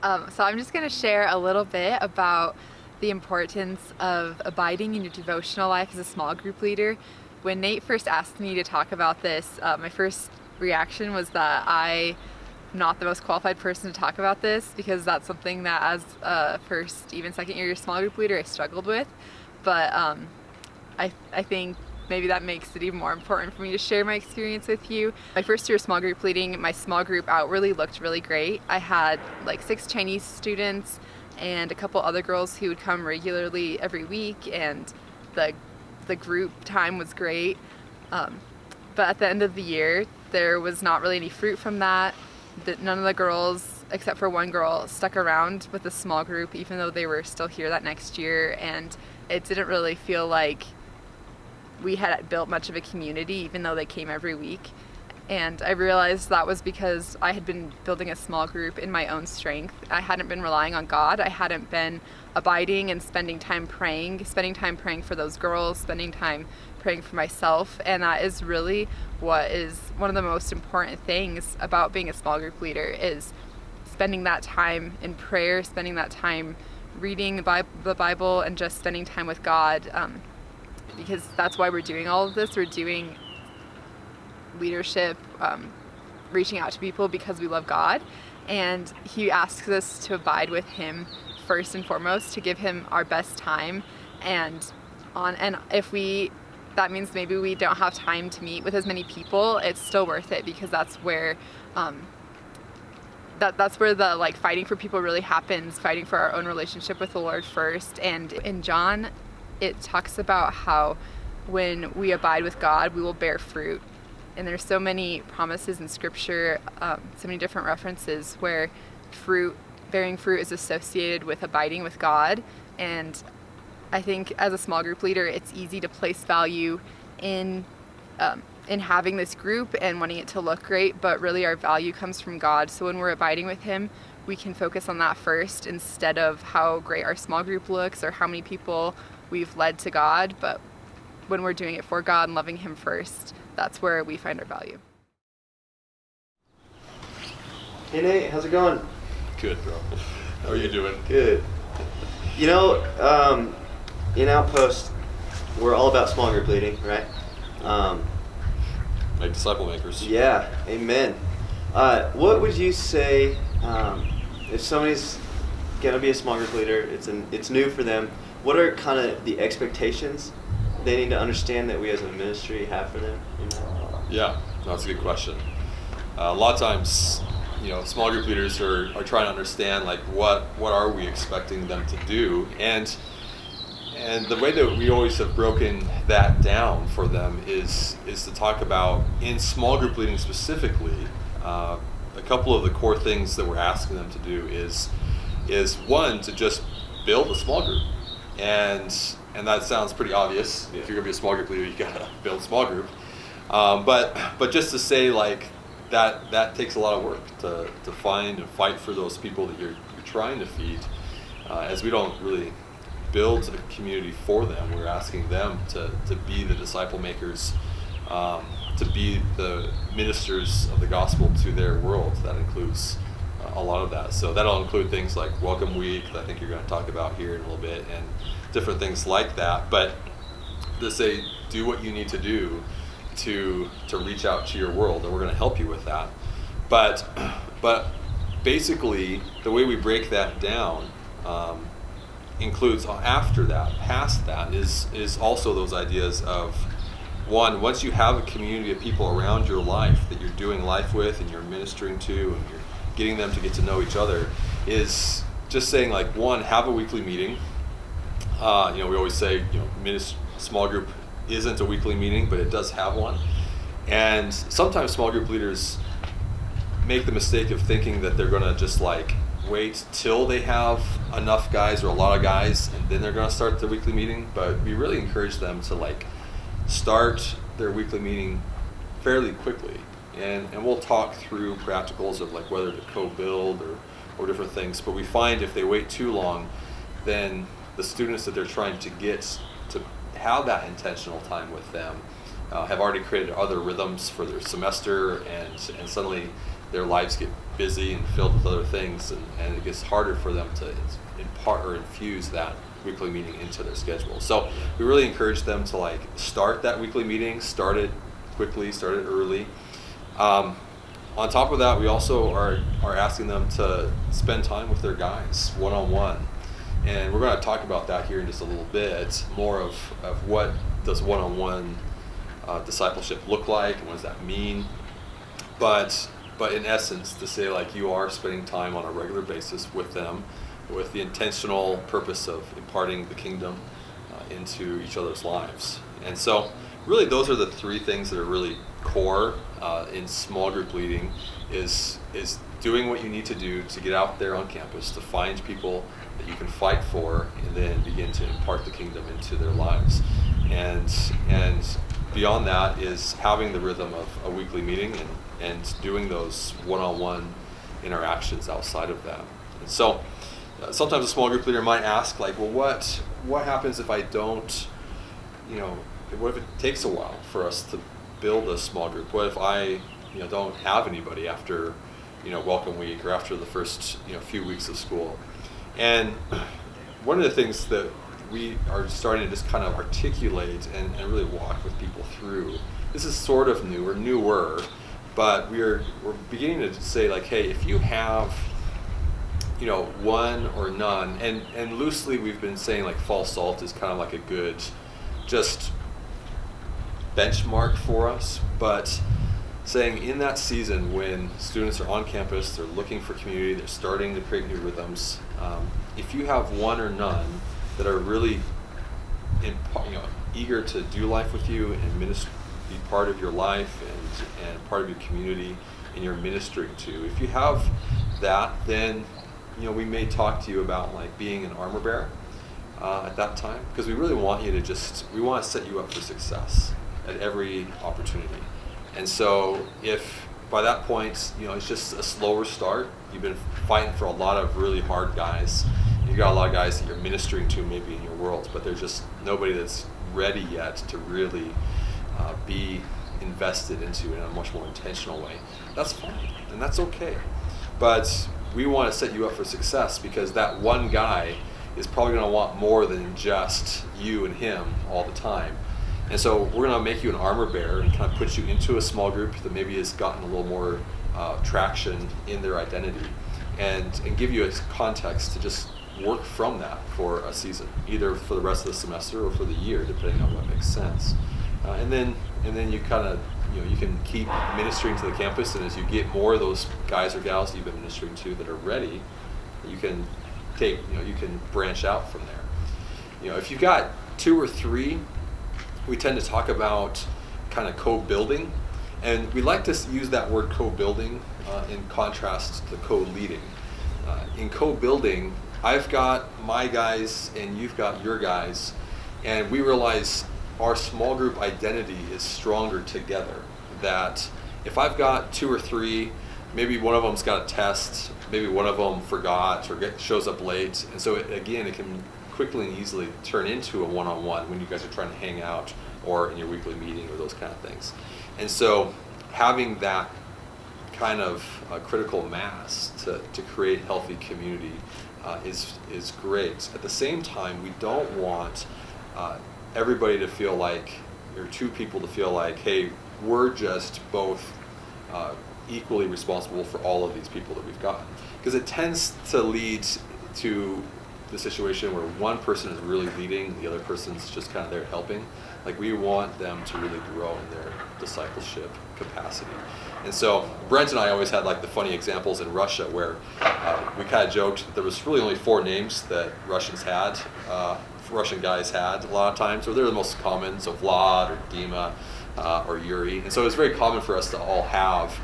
So I'm just going to share a little bit about the importance of abiding in your devotional life as a small group leader. When Nate first asked me to talk about this, my first reaction was that I'm not the most qualified person to talk about this, because that's something that as a first, even second year small group leader I struggled with. But I think maybe that makes it even more important for me to share my experience with you. My first year of small group leading, my small group outwardly looked really great. I had like 6 Chinese students and a couple other girls who would come regularly every week, and the group time was great. But at the end of the year, there was not really any fruit from that. None of the girls, except for one girl, stuck around with the small group, even though they were still here that next year, and it didn't really feel like we had built much of a community, even though they came every week. And I realized that was because I had been building a small group in my own strength. I hadn't been relying on God. I hadn't been abiding and spending time praying for those girls, spending time praying for myself. And that is really what is one of the most important things about being a small group leader, is spending that time in prayer, spending that time reading the Bible, and just spending time with God. Because that's why we're doing all of this. We're doing leadership, reaching out to people because we love God, and He asks us to abide with Him first and foremost, to give Him our best time. And if that means maybe we don't have time to meet with as many people, it's still worth it, because that's where that's where the fighting for people really happens, fighting for our own relationship with the Lord first. And in John, it talks about how when we abide with God, we will bear fruit. And there's so many promises in Scripture, so many different references where bearing fruit is associated with abiding with God. And I think as a small group leader, it's easy to place value in having this group and wanting it to look great, but really our value comes from God. So when we're abiding with Him, we can focus on that first, instead of how great our small group looks or how many people we've led to God. But when we're doing it for God and loving Him first, that's where we find our value. Hey Nate, how's it going? Good, bro. How are you doing? Good. In Outpost, we're all about small group leading, right? Like disciple makers. Yeah, amen. What would you say if somebody's gonna be a small group leader? It's new for them. What are kind of the expectations they need to understand that we as a ministry have for them? Yeah, that's a good question. A lot of times, small group leaders are trying to understand what are we expecting them to do, and the way that we always have broken that down for them is to talk about, in small group leading specifically, a couple of the core things that we're asking them to do is one, to just build a small group. And that sounds pretty obvious. If you're gonna be a small group leader, you gotta build a small group. But just to say that takes a lot of work to find and fight for those people that you're trying to feed. As we don't really build a community for them, we're asking them to be the disciple makers, to be the ministers of the gospel to their world. That includes a lot of that. So that'll include things like Welcome Week, that I think you're going to talk about here in a little bit, and different things like that. But to say, do what you need to do to reach out to your world, and we're going to help you with that. But basically, the way we break that down includes after that, past that, is also those ideas of, one, once you have a community of people around your life that you're doing life with and you're ministering to and you're getting them to get to know each other, is just saying one, have a weekly meeting. We always say, small group isn't a weekly meeting, but it does have one. And sometimes small group leaders make the mistake of thinking that they're gonna just wait till they have enough guys or a lot of guys and then they're gonna start the weekly meeting. But we really encourage them to start their weekly meeting fairly quickly. And we'll talk through practicals of whether to co-build or different things. But we find if they wait too long, then the students that they're trying to get to have that intentional time with them have already created other rhythms for their semester, and suddenly their lives get busy and filled with other things, and it gets harder for them to impart or infuse that weekly meeting into their schedule. So we really encourage them to like start that weekly meeting, start it quickly, start it early. On top of that, we also are asking them to spend time with their guys one-on-one. And we're going to talk about that here in just a little bit, more of what does one-on-one discipleship look like, and what does that mean. But in essence, to say like you are spending time on a regular basis with them with the intentional purpose of imparting the kingdom into each other's lives. And so really those are the three things that are really core in small group leading is doing what you need to do to get out there on campus, to find people that you can fight for, and then begin to impart the kingdom into their lives. And beyond that is having the rhythm of a weekly meeting and doing those one-on-one interactions outside of that. And so sometimes a small group leader might ask, like, well, what happens if I don't, what if it takes a while for us to build a small group? What if I, don't have anybody after, welcome week or after the first, few weeks of school? And one of the things that we are starting to just kind of articulate and really walk with people through, this is sort of new or newer, but we're beginning to say like, hey, if you have, one or none, and loosely we've been saying like fall salt is kind of like a good just benchmark for us, but saying in that season when students are on campus, they're looking for community, they're starting to create new rhythms, if you have one or none that are really eager to do life with you and be part of your life and part of your community and you're ministering to, if you have that, then we may talk to you about like being an armor bearer at that time, because we really want you to we want to set you up for success at every opportunity. And so if by that point, it's just a slower start, you've been fighting for a lot of really hard guys, you've got a lot of guys that you're ministering to maybe in your world, but there's just nobody that's ready yet to really be invested into in a much more intentional way. That's fine, and that's okay. But we want to set you up for success, because that one guy is probably going to want more than just you and him all the time. And so we're going to make you an armor bearer and kind of put you into a small group that maybe has gotten a little more traction in their identity, and give you a context to just work from that for a season, either for the rest of the semester or for the year, depending on what makes sense. And then you kind of, you can keep ministering to the campus, and as you get more of those guys or gals that you've been ministering to that are ready, you can you can branch out from there. If you've got two or three, we tend to talk about kind of co-building, and we like to use that word co-building in contrast to co-leading. In co-building, I've got my guys and you've got your guys, and we realize our small group identity is stronger together. That if I've got two or three, maybe one of them's got a test, maybe one of them forgot or shows up late, and so it can quickly and easily turn into a one-on-one when you guys are trying to hang out or in your weekly meeting or those kind of things. And so having that kind of critical mass to create healthy community is great. At the same time, we don't want everybody to feel like, or two people to feel like, hey, we're just both equally responsible for all of these people that we've got. Because it tends to lead to the situation where one person is really leading, the other person's just kind of there helping. Like, we want them to really grow in their discipleship capacity. And so Brent and I always had like the funny examples in Russia where we kind of joked that there was really only 4 names that Russian guys had a lot of times, or they're the most common, so Vlad or Dima or Yuri. And so it was very common for us to all have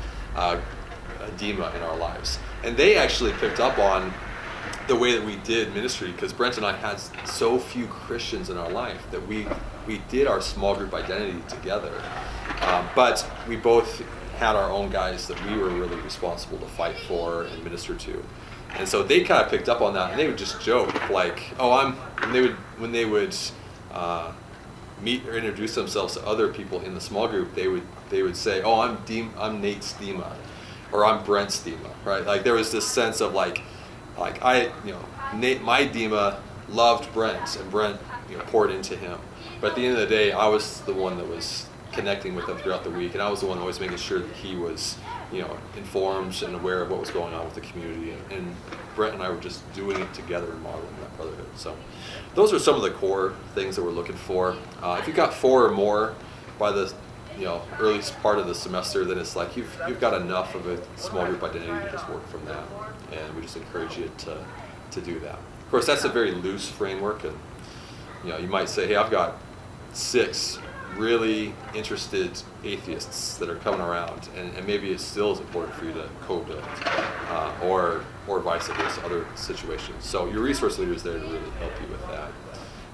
Dima in our lives. And they actually picked up on the way that we did ministry, because Brent and I had so few Christians in our life that we did our small group identity together. But we both had our own guys that we were really responsible to fight for and minister to. And so they kind of picked up on that, and they would just joke like, when they would meet or introduce themselves to other people in the small group, they would say, oh, I'm Nate's Dima, or I'm Brent's Dima, right? Like there was this sense of like Nate, my Dima loved Brent, and Brent, poured into him. But at the end of the day, I was the one that was connecting with him throughout the week, and I was the one always making sure that he was, informed and aware of what was going on with the community. And Brent and I were just doing it together and modeling that brotherhood. So those are some of the core things that we're looking for. If you've got 4 or more by the early part of the semester, then it's like you've got enough of a small group identity to just work from that. And we just encourage you to do that. Of course, that's a very loose framework, and you might say, hey, I've got 6 really interested atheists that are coming around, and maybe it still is important for you to co-build, or vice versa, other situations. So your resource leader is there to really help you with that.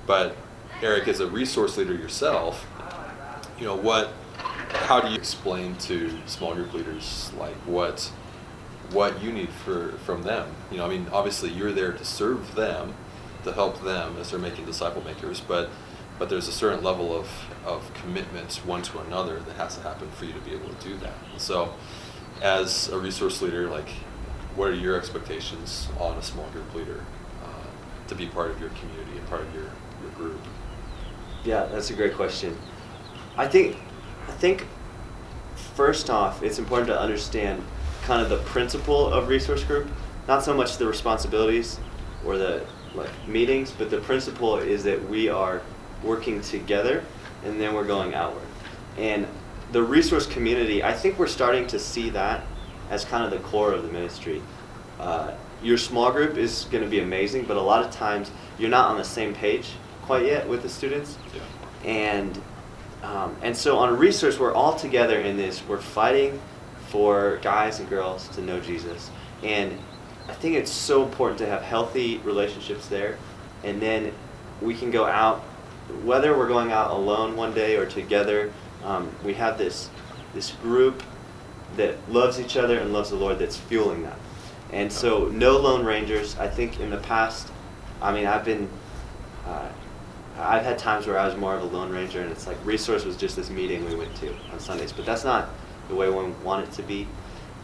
But Eric, as a resource leader yourself, how do you explain to small group leaders like what you need from them? Obviously you're there to serve them, to help them as they're making disciple makers, but there's a certain level of commitment one to another that has to happen for you to be able to do that. And so as a resource leader, like, what are your expectations on a small group leader to be part of your community and part of your group? Yeah, that's a great question. I think first off, it's important to understand kind of the principle of resource group, not so much the responsibilities or the meetings, but the principle is that we are working together and then we're going outward. And the resource community, I think we're starting to see that as kind of the core of the ministry. Your small group is going to be amazing, but a lot of times you're not on the same page quite yet with the students. Yeah. And so on resource, we're all together in this. We're fighting for guys and girls to know Jesus. And I think it's so important to have healthy relationships there. And then we can go out, whether we're going out alone one day or together, we have this group that loves each other and loves the Lord that's fueling that. And so no lone rangers. I think in the past, I've had times where I was more of a lone ranger, and it's like resource was just this meeting we went to on Sundays. But that's not the way we want it to be.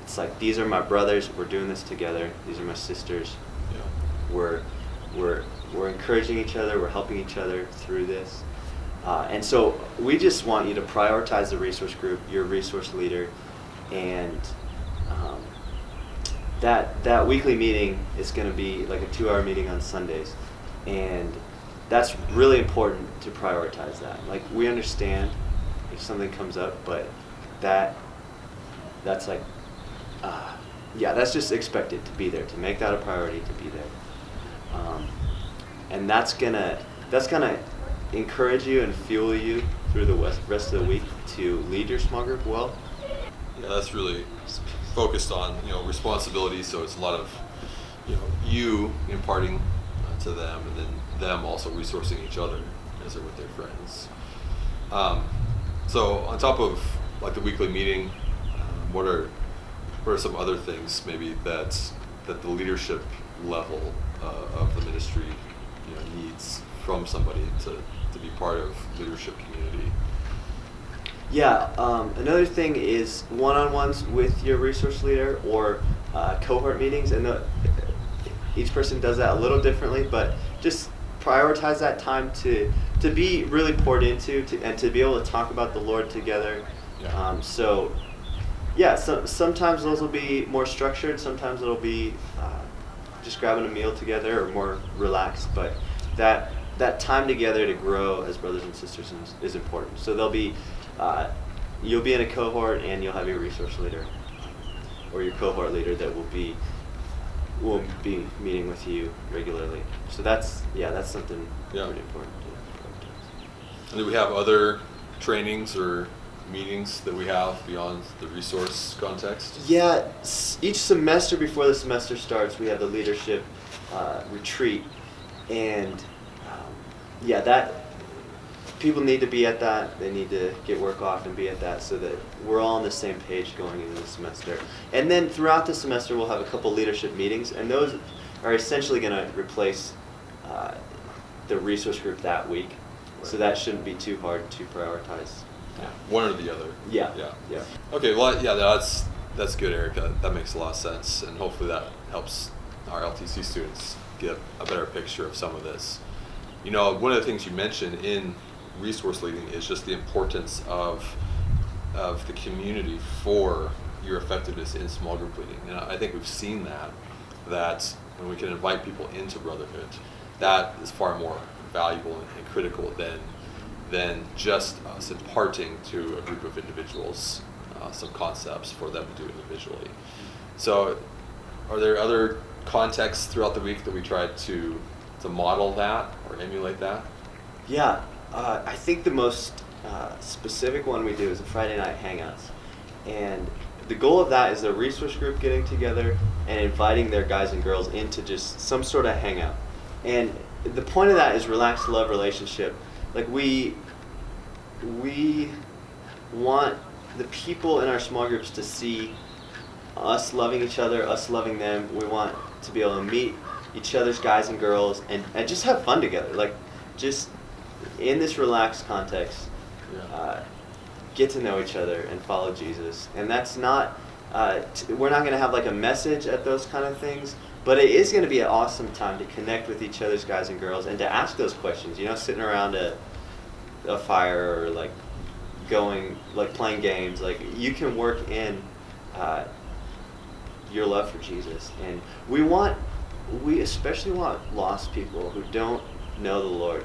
It's like, these are my brothers. We're doing this together. These are my sisters. Yeah. We're encouraging each other. We're helping each other through this. And so we just want you to prioritize the resource group, your resource leader, and that weekly meeting is going to be like a 2-hour meeting on Sundays. And that's really important to prioritize that. Like, we understand if something comes up, but that's like, that's just expected to be there, to make that a priority, to be there. And that's gonna encourage you and fuel you through the rest of the week to lead your small group well. Yeah, that's really focused on responsibility. So it's a lot of you imparting to them, and then them also resourcing each other as they're with their friends. So on top of like the weekly meeting, what are some other things maybe that the leadership level of the ministry needs from somebody to be part of leadership community? Yeah, another thing is one-on-ones with your resource leader, or cohort meetings. And each person does that a little differently, but just prioritize that time to be really poured into, and to be able to talk about the Lord together. Yeah. Sometimes those will be more structured. Sometimes it'll be just grabbing a meal together, or more relaxed. But that time together to grow as brothers and sisters is important. So there'll be you'll be in a cohort, and you'll have your resource leader or your cohort leader that will be meeting with you regularly. So that's something pretty important to. And do we have other trainings or meetings that we have beyond the resource context? Yeah, each semester before the semester starts, we have the leadership retreat, and that people need to be at that. They need to get work off and be at that, so that we're all on the same page going into the semester. And then throughout the semester, we'll have a couple leadership meetings, and those are essentially going to replace the resource group that week. Right. So that shouldn't be too hard to prioritize. Yeah. One or the other. Yeah. Okay. Well, That's good, Eric. That makes a lot of sense, and hopefully that helps our LTC students get a better picture of some of this. You know, one of the things you mentioned in resource leading is just the importance of the community for your effectiveness in small group leading. And I think we've seen that when we can invite people into brotherhood, that is far more valuable and critical than just us imparting to a group of individuals some concepts for them to do individually. So are there other contexts throughout the week that we try to model that or emulate that? Yeah, I think the most specific one we do is the Friday night hangouts. And the goal of that is the resource group getting together and inviting their guys and girls into just some sort of hangout. And the point of that is relaxed love relationship. Like we want the people in our small groups to see us loving each other, us loving them. We want to be able to meet each other's guys and girls and just have fun together. Like just in this relaxed context, get to know each other and follow Jesus. And that's not, we're not going to have like a message at those kind of things, but it is going to be an awesome time to connect with each other's guys and girls and to ask those questions, you know, sitting around a fire or like playing games. Like you can work in your love for Jesus. And we especially want lost people who don't know the Lord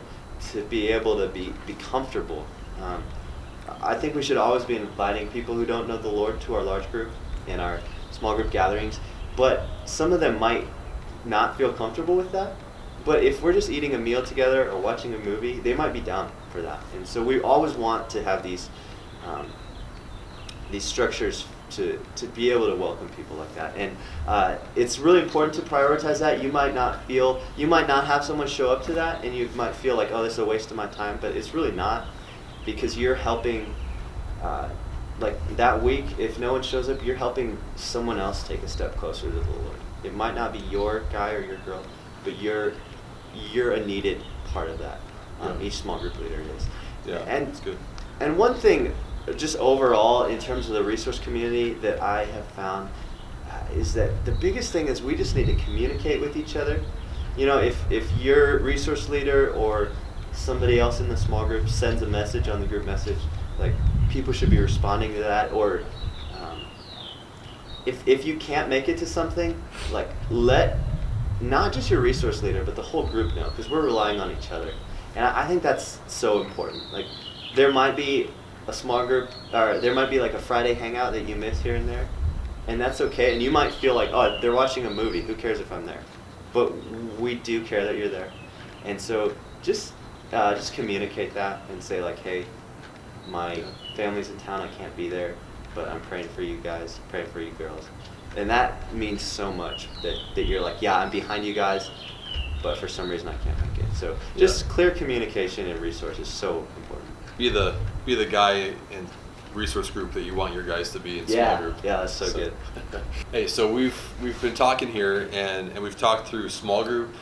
to be able to be comfortable. I think we should always be inviting people who don't know the Lord to our large group and our small group gatherings, but some of them might not feel comfortable with that. But if we're just eating a meal together or watching a movie, they might be down for that. And so we always want to have these structures to be able to welcome people like that. And it's really important to prioritize that. You might not have someone show up to that, and you might feel like, oh, this is a waste of my time, but it's really not, because you're helping, like that week, if no one shows up, you're helping someone else take a step closer to the Lord. It might not be your guy or your girl, but you're a needed part of that. Each small group leader is. Yeah, and that's good. And one thing, just overall, in terms of the resource community that I have found, is that the biggest thing is we just need to communicate with each other. You know, if your resource leader or somebody else in the small group sends a message on the group message, like people should be responding to that. Or if you can't make it to something, like let not just your resource leader but the whole group know, because we're relying on each other. And I think that's so important. Like there might be a small group, or there might be like a Friday hangout that you miss here and there, and that's okay. And you might feel like, oh, they're watching a movie, who cares if I'm there? But we do care that you're there. And so just communicate that and say like, hey, my family's in town, I can't be there, but I'm praying for you guys, praying for you girls. And that means so much that you're like, yeah, I'm behind you guys, but for some reason I can't make it. So just clear communication and resource is so important. Be the guy in resource group that you want your guys to be in small group. Yeah, that's so good. Hey, so we've been talking here and we've talked through small group,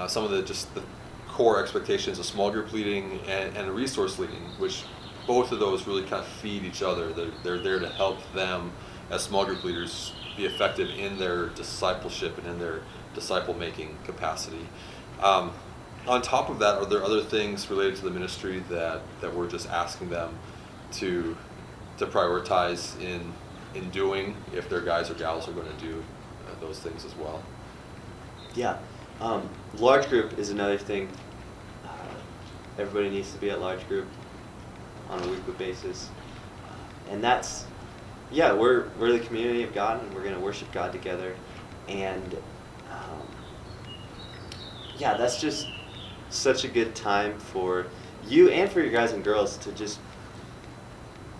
some of the core expectations of small group leading and resource leading, which both of those really kind of feed each other. They're there to help them as small group leaders be effective in their discipleship and in their disciple making capacity. On top of that, are there other things related to the ministry that we're just asking them to prioritize in doing, if their guys or gals are going to do those things as well? Yeah. Large group is another thing. Everybody needs to be at large group on a weekly basis. And that's, we're the community of God, and we're going to worship God together. And that's just such a good time for you and for your guys and girls to just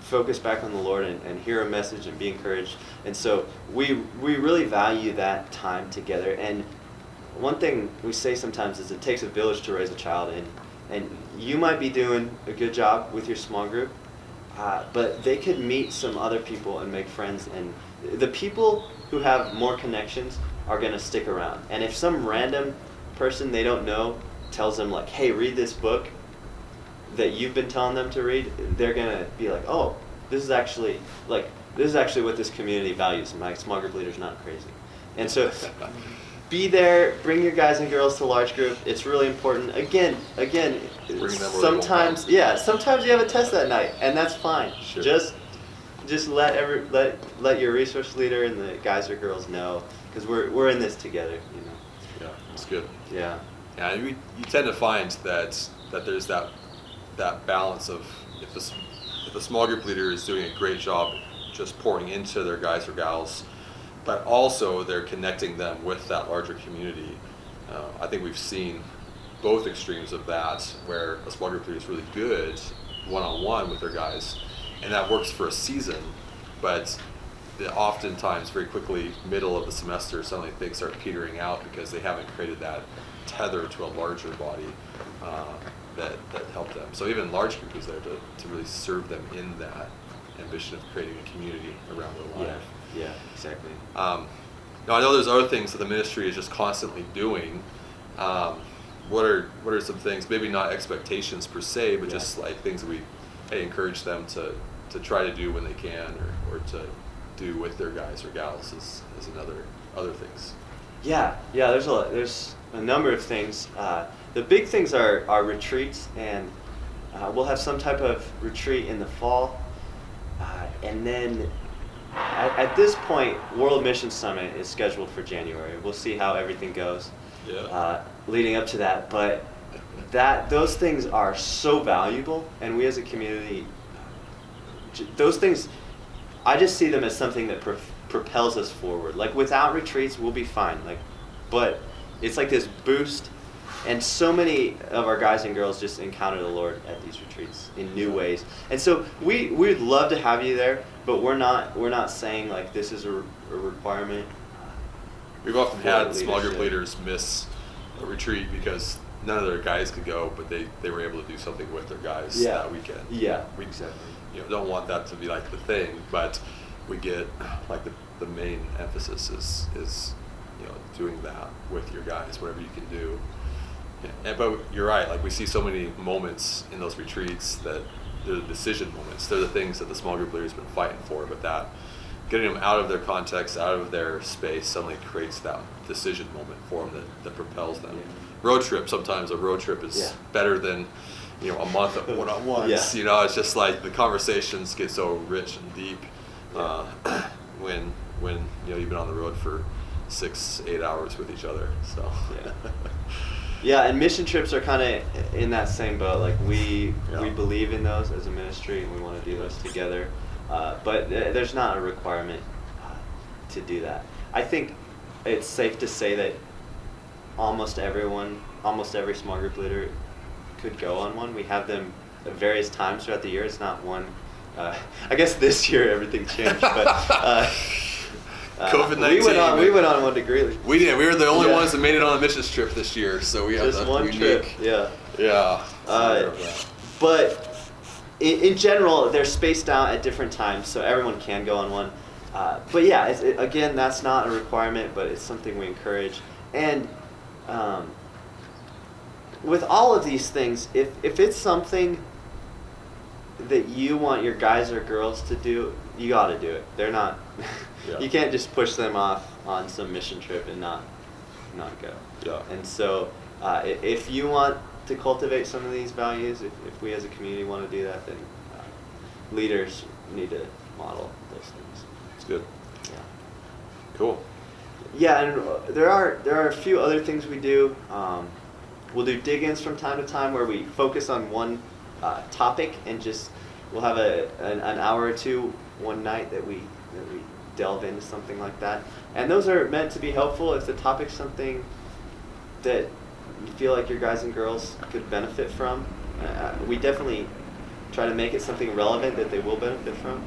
focus back on the Lord and hear a message and be encouraged. And so we really value that time together. And one thing we say sometimes is it takes a village to raise a child, and you might be doing a good job with your small group, but they could meet some other people and make friends, and the people who have more connections are going to stick around. And if some random person they don't know tells them like, hey, read this book that you've been telling them to read, they're going to be like, oh, this is actually what this community values. My small group leader's not crazy. And so be there, bring your guys and girls to large group. It's really important. Again, Bring them where they sometimes won't come. sometimes you have a test that night, and that's fine. Sure. Just let your resource leader and the guys or girls know, because we're in this together, you know. Yeah, that's good. Yeah. Yeah, you tend to find that there's that balance of if the small group leader is doing a great job just pouring into their guys or gals, but also they're connecting them with that larger community. I think we've seen both extremes of that, where a small group leader is really good one-on-one with their guys, and that works for a season, but oftentimes very quickly, middle of the semester, suddenly things start petering out because they haven't created that tether to a larger body that help them. So even large group is there to really serve them in that ambition of creating a community around their life. Yeah, exactly. Now I know there's other things that the ministry is just constantly doing. What are some things, maybe not expectations per se, but just like things that we encourage them to try to do when they can, or to do with their guys or gals as other things. Yeah, there's a number of things. The big things are retreats, and we'll have some type of retreat in the fall, and then at this point, World Mission Summit is scheduled for January. We'll see how everything goes leading up to that, but those things are so valuable, and we as a community, those things, I just see them as something that propels us forward. Like, without retreats, we'll be fine. But it's like this boost, and so many of our guys and girls just encounter the Lord at these retreats in new ways. And so we'd love to have you there, but we're not saying like this is a requirement. We've often had small group leaders miss a retreat because none of their guys could go, but they were able to do something with their guys that weekend. Yeah, we exactly. Don't want that to be like the thing, but we get like the main emphasis is doing that with your guys, whatever you can do. But you're right, like we see so many moments in those retreats that they're the decision moments. They're the things that the small group leader's been fighting for, but that getting them out of their context, out of their space, suddenly creates that decision moment for them that propels them. Yeah. Road trip, sometimes a road trip is better than a month of one-on-ones. It's just like the conversations get so rich and deep when you've been on the road for 6-8 hours with each other. So yeah, and mission trips are kind of in that same boat. Like we believe in those as a ministry, and we want to do those together. But there's not a requirement to do that. I think it's safe to say that almost every small group leader could go on one. We have them at various times throughout the year. It's not one. I guess this year everything changed, but COVID-19. We went on one to Greeley. We did. We were the only ones that made it on a missions trip this year, so we have just one trip. Yeah. But in general, they're spaced out at different times, so everyone can go on one. But yeah, again, that's not a requirement, but it's something we encourage. And with all of these things, if it's something that you want your guys or girls to do, you got to do it. They're not. You can't just push them off on some mission trip and not go. Yeah. And so, if you want to cultivate some of these values, if we as a community want to do that, then leaders need to model those things. It's good. Yeah. Cool. Yeah, and there are a few other things we do. We'll do dig-ins from time to time where we focus on one topic, and we'll have an hour or two one night that we delve into something like that. And those are meant to be helpful if the topic's something that you feel like your guys and girls could benefit from. We definitely try to make it something relevant that they will benefit from.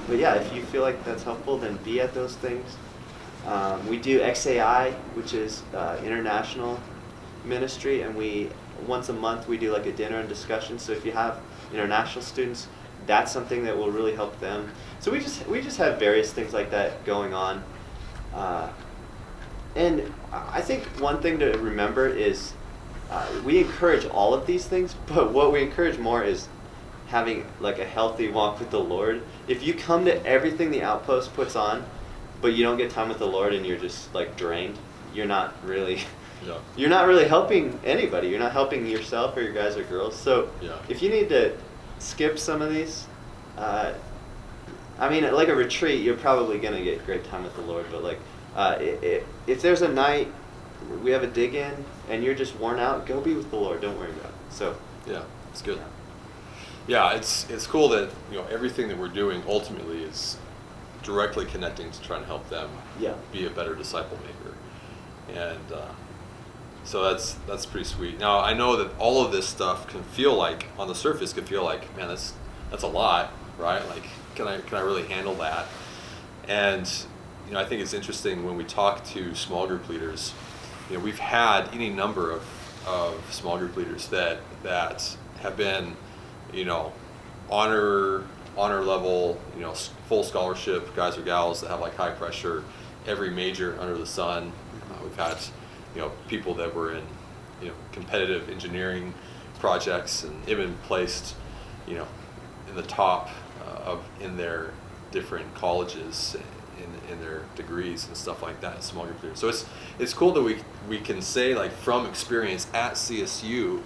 But yeah, if you feel like that's helpful, then be at those things. We do XAI, which is international ministry, and once a month we do like a dinner and discussion. So if you have international students, that's something that will really help them. So we just have various things like that going on. And I think one thing to remember is we encourage all of these things, but what we encourage more is having like a healthy walk with the Lord. If you come to everything the Outpost puts on, but you don't get time with the Lord and you're just like drained, you're not really Yeah. you're not really helping anybody. You're not helping yourself or your guys or girls. So Yeah. if you need to skip some of these, I mean, like a retreat, you're probably going to get great time with the Lord. But like, if there's a night we have a dig in and you're just worn out, go be with the Lord. Don't worry about it. So Yeah, it's good. Yeah, it's cool that everything that we're doing ultimately is directly connecting to trying to help them Yeah. be a better disciple maker, and so that's pretty sweet. Now I know that all of this stuff can feel like, on the surface, can feel like, man, that's a lot, right? Like, can I really handle that? And I think it's interesting when we talk to small group leaders. We've had any number of small group leaders that have been, honor level, full scholarship guys or gals that have like high pressure, every major under the sun. We've had, people that were in, competitive engineering projects and even placed, in the top in their different colleges in their degrees and stuff like that, small group leaders. So it's cool that we can say, like, from experience at CSU,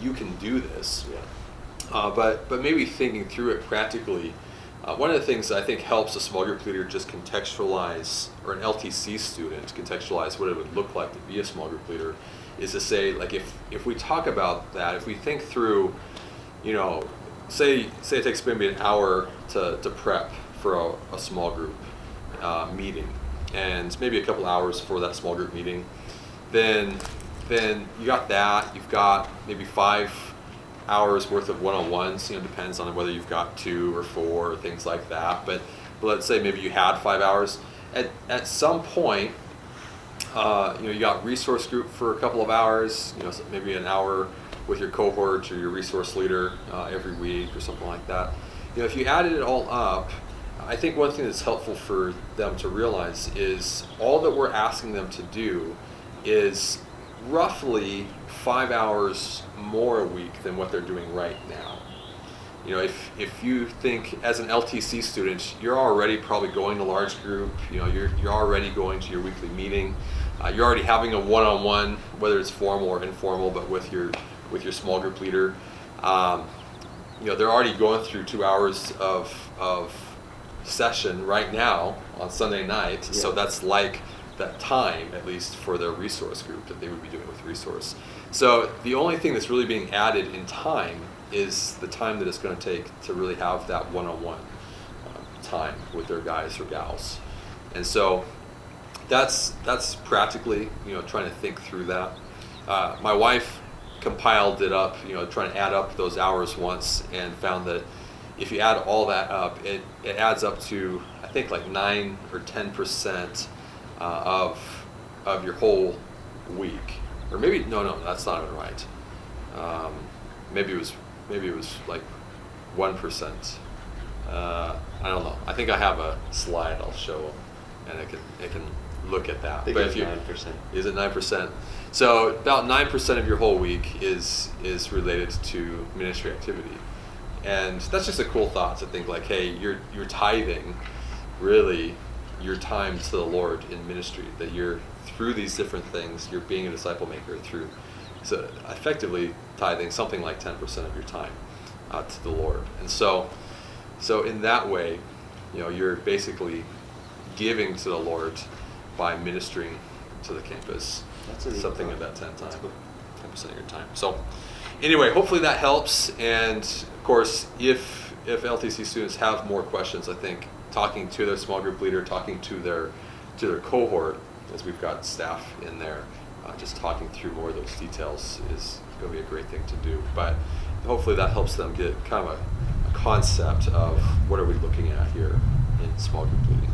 you can do this. Yeah. But maybe thinking through it practically, one of the things that I think helps a small group leader just contextualize, or an LTC student contextualize what it would look like to be a small group leader, is to say, like, if we talk about that, if we think through, say it takes maybe an hour to prep for a small group meeting, and maybe a couple hours for that small group meeting, then you got that. You've got maybe 5 hours worth of one-on-ones. Depends on whether you've got 2 or 4 or things like that. But let's say maybe you had 5 hours. At some point, you got resource group for a couple of hours. So maybe an hour with your cohort or your resource leader every week or something like that. If you added it all up, I think one thing that's helpful for them to realize is all that we're asking them to do is roughly 5 hours more a week than what they're doing right now. If you think as an LTC student, you're already probably going to large group, you're already going to your weekly meeting, you're already having a one-on-one, whether it's formal or informal, but with your small group leader. They're already going through 2 hours of session right now on Sunday night. Yeah. So that's like that time, at least for their resource group, that they would be doing with resource. So the only thing that's really being added in time is the time that it's going to take to really have that one-on-one time with their guys or gals. And so that's practically, trying to think through that. My wife compiled it up, trying to add up those hours once, and found that if you add all that up, it adds up to, I think, like 9 or 10% of your whole week. Or maybe no, that's not even right. Maybe it was like 1%. I don't know. I think I have a slide I'll show, and it can look at that. I think it's 9%. Is it 9%? So about 9% of your whole week is related to ministry activity. And that's just a cool thought to think, like, hey, you're tithing really your time to the Lord in ministry, that you're through these different things, you're being a disciple maker through, so effectively tithing something like 10% of your time to the Lord. And so in that way, you're basically giving to the Lord by ministering to the campus. That's something of that 10% of your time. So anyway, hopefully that helps. And of course, if LTC students have more questions, I think talking to their small group leader, talking to their cohort, as we've got staff in there, just talking through more of those details is going to be a great thing to do. But hopefully that helps them get kind of a concept of what are we looking at here in small group leading.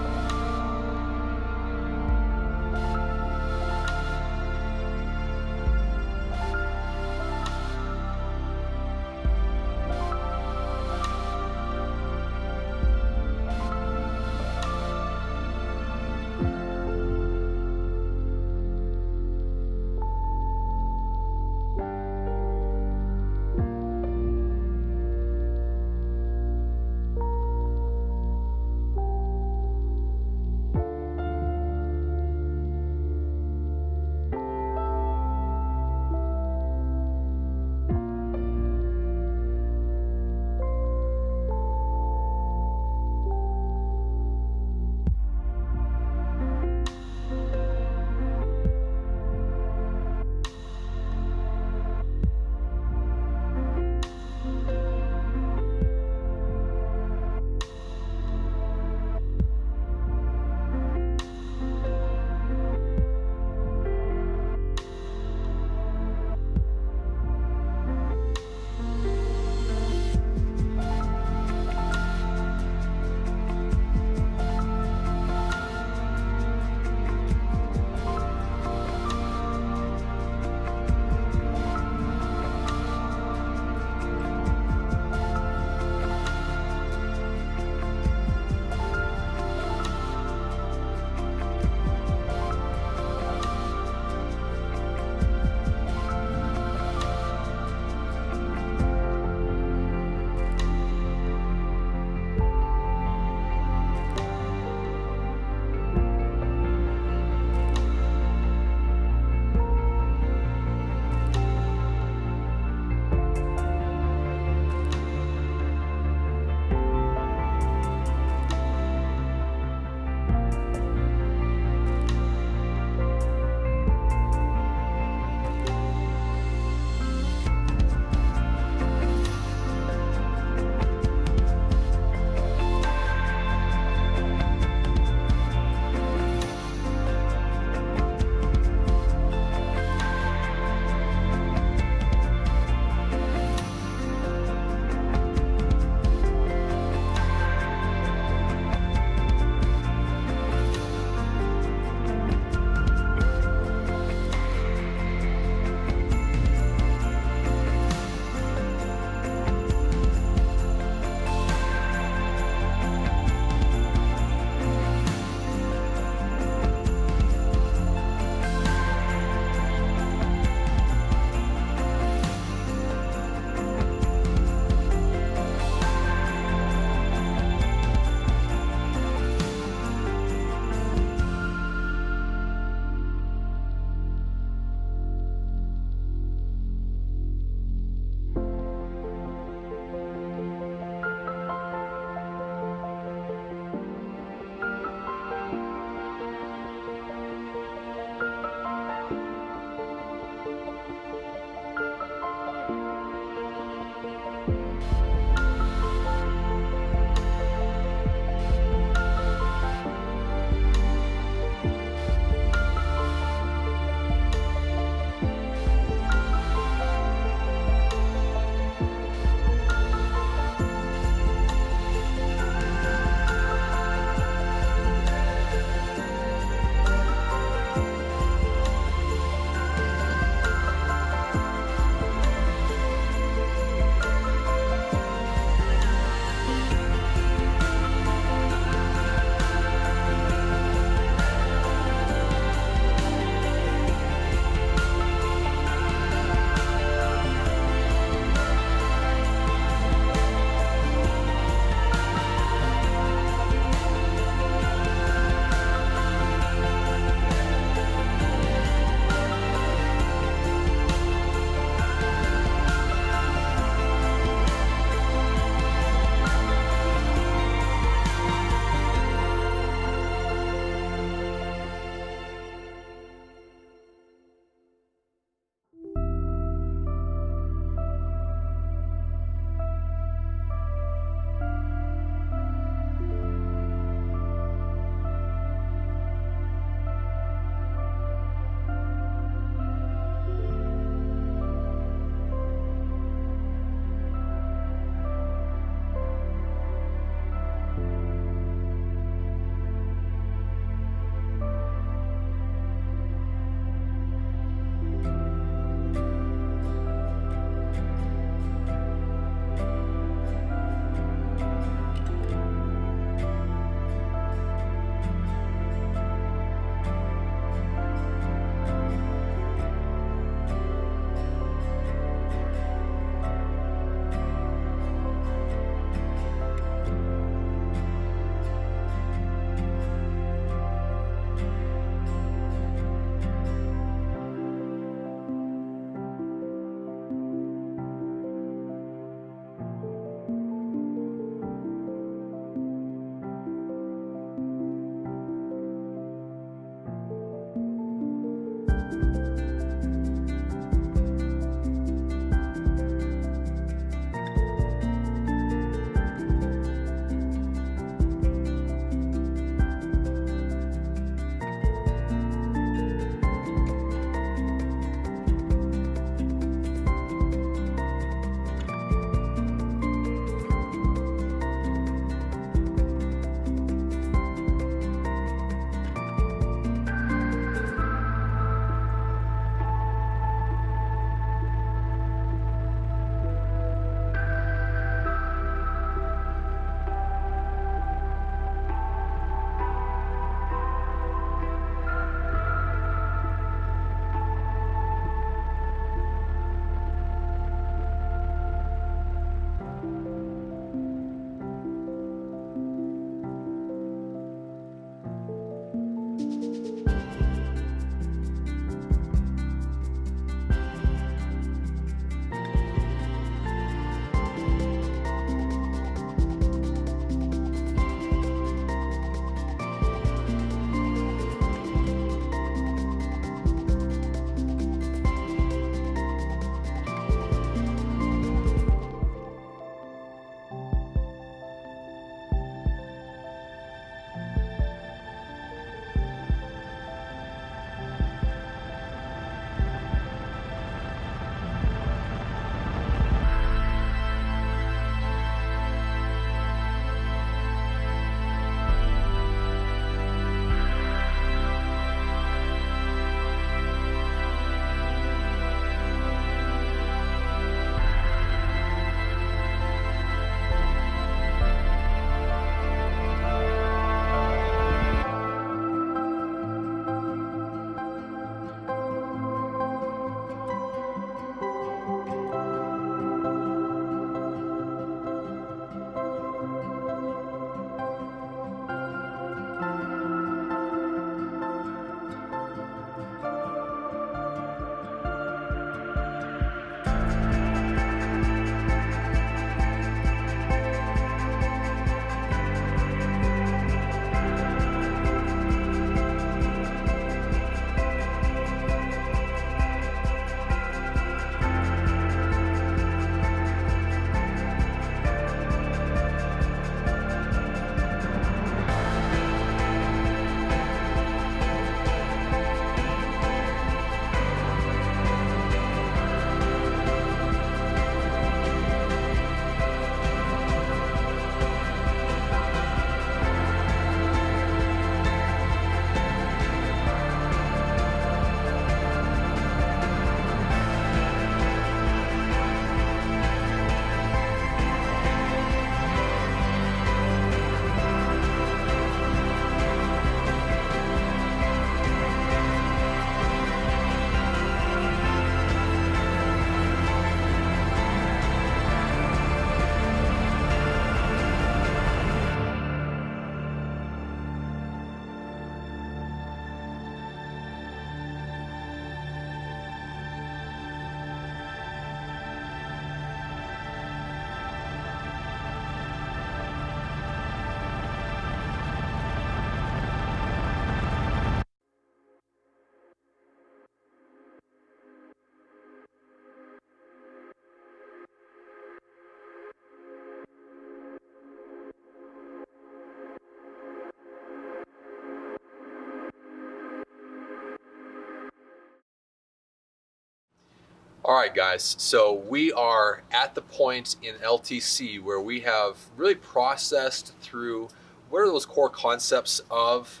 All right, guys. So we are at the point in LTC where we have really processed through what are those core concepts of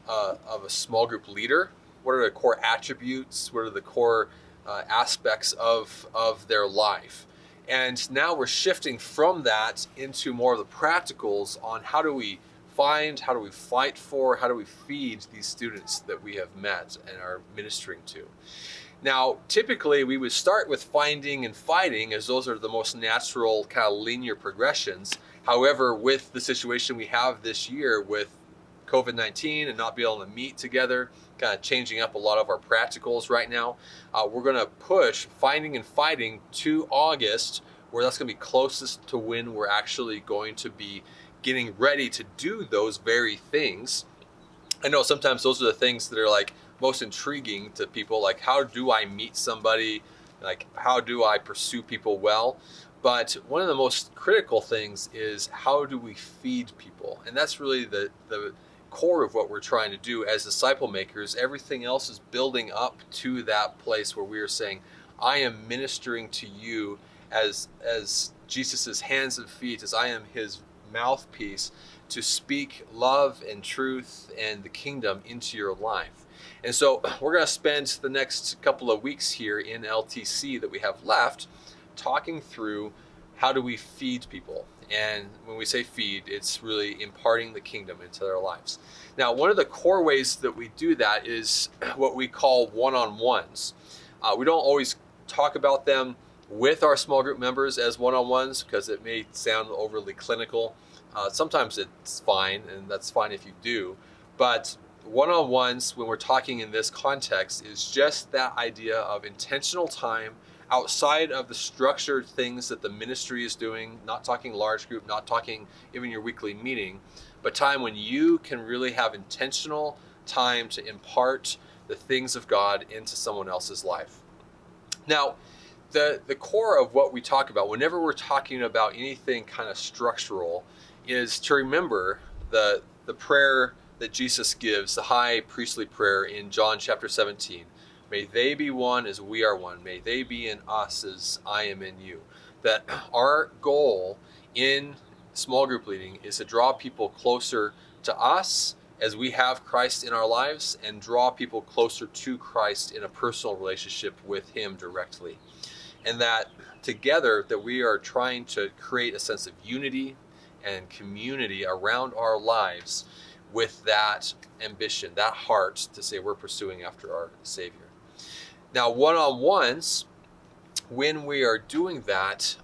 a small group leader. What are the core attributes? What are the core aspects of their life? And now we're shifting from that into more of the practicals on how do we find, how do we fight for, how do we feed these students that we have met and are ministering to. Now, typically we would start with finding and fighting, as those are the most natural kind of linear progressions. However, with the situation we have this year with COVID-19 and not being able to meet together, kind of changing up a lot of our practicals right now, we're going to push finding and fighting to August, where that's going to be closest to when we're actually going to be getting ready to do those very things. I know sometimes those are the things that are like most intriguing to people, like how do I meet somebody, like how do I pursue people well. But one of the most critical things is how do we feed people, and that's really the core of what we're trying to do as disciple makers. Everything else is building up to that place where we are saying, I am ministering to you as Jesus's hands and feet, as I am his mouthpiece to speak love and truth and the kingdom into your life. And so we're going to spend the next couple of weeks here in LTC that we have left talking through how do we feed people. And when we say feed, it's really imparting the kingdom into their lives. Now, one of the core ways that we do that is what we call one-on-ones. We don't always talk about them with our small group members as one-on-ones because it may sound overly clinical. Sometimes it's fine, and that's fine if you do. But one-on-ones, when we're talking in this context, is just that idea of intentional time outside of the structured things that the ministry is doing, not talking large group, not talking even your weekly meeting, but time when you can really have intentional time to impart the things of God into someone else's life. Now, the core of what we talk about whenever we're talking about anything kind of structural is to remember the prayer that Jesus gives, the high priestly prayer in John chapter 17. May they be one as we are one. May they be in us as I am in you. That our goal in small group leading is to draw people closer to us as we have Christ in our lives, and draw people closer to Christ in a personal relationship with him directly. And that together that we are trying to create a sense of unity and community around our lives with that ambition, that heart to say we're pursuing after our Savior. Now, one-on-ones, when we are doing that,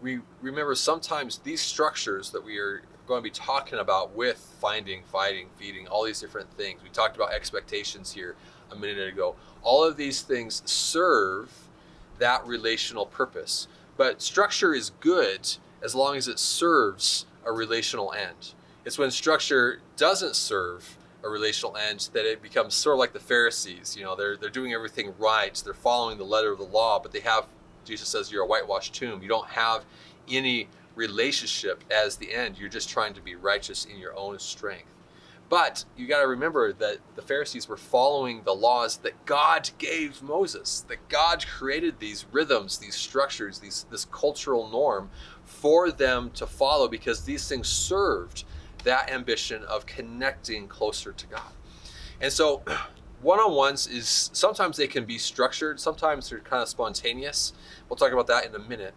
we remember sometimes these structures that we are going to be talking about with finding, fighting, feeding, all these different things. We talked about expectations here a minute ago. All of these things serve that relational purpose. But structure is good as long as it serves a relational end. It's when structure doesn't serve a relational end that it becomes sort of like the Pharisees. You know, they're doing everything right. They're following the letter of the law, but they have, Jesus says, you're a whitewashed tomb. You don't have any relationship as the end. You're just trying to be righteous in your own strength. But you got to remember that the Pharisees were following the laws that God gave Moses, that God created these rhythms, these structures, this cultural norm for them to follow, because these things served that ambition of connecting closer to God. And so one-on-ones is, sometimes they can be structured, sometimes they're kind of spontaneous. We'll talk about that in a minute.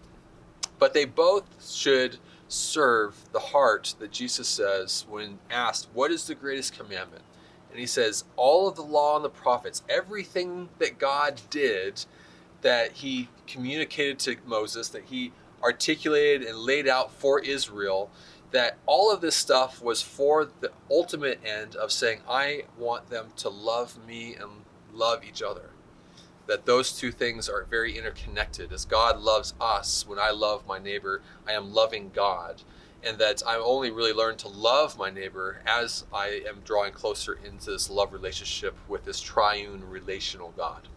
But they both should serve the heart that Jesus says when asked, what is the greatest commandment? And he says, all of the law and the prophets, everything that God did, that he communicated to Moses, that he articulated and laid out for Israel, that all of this stuff was for the ultimate end of saying, I want them to love me and love each other. That those two things are very interconnected. As God loves us, when I love my neighbor, I am loving God. And that I only really learn to love my neighbor as I am drawing closer into this love relationship with this triune relational God.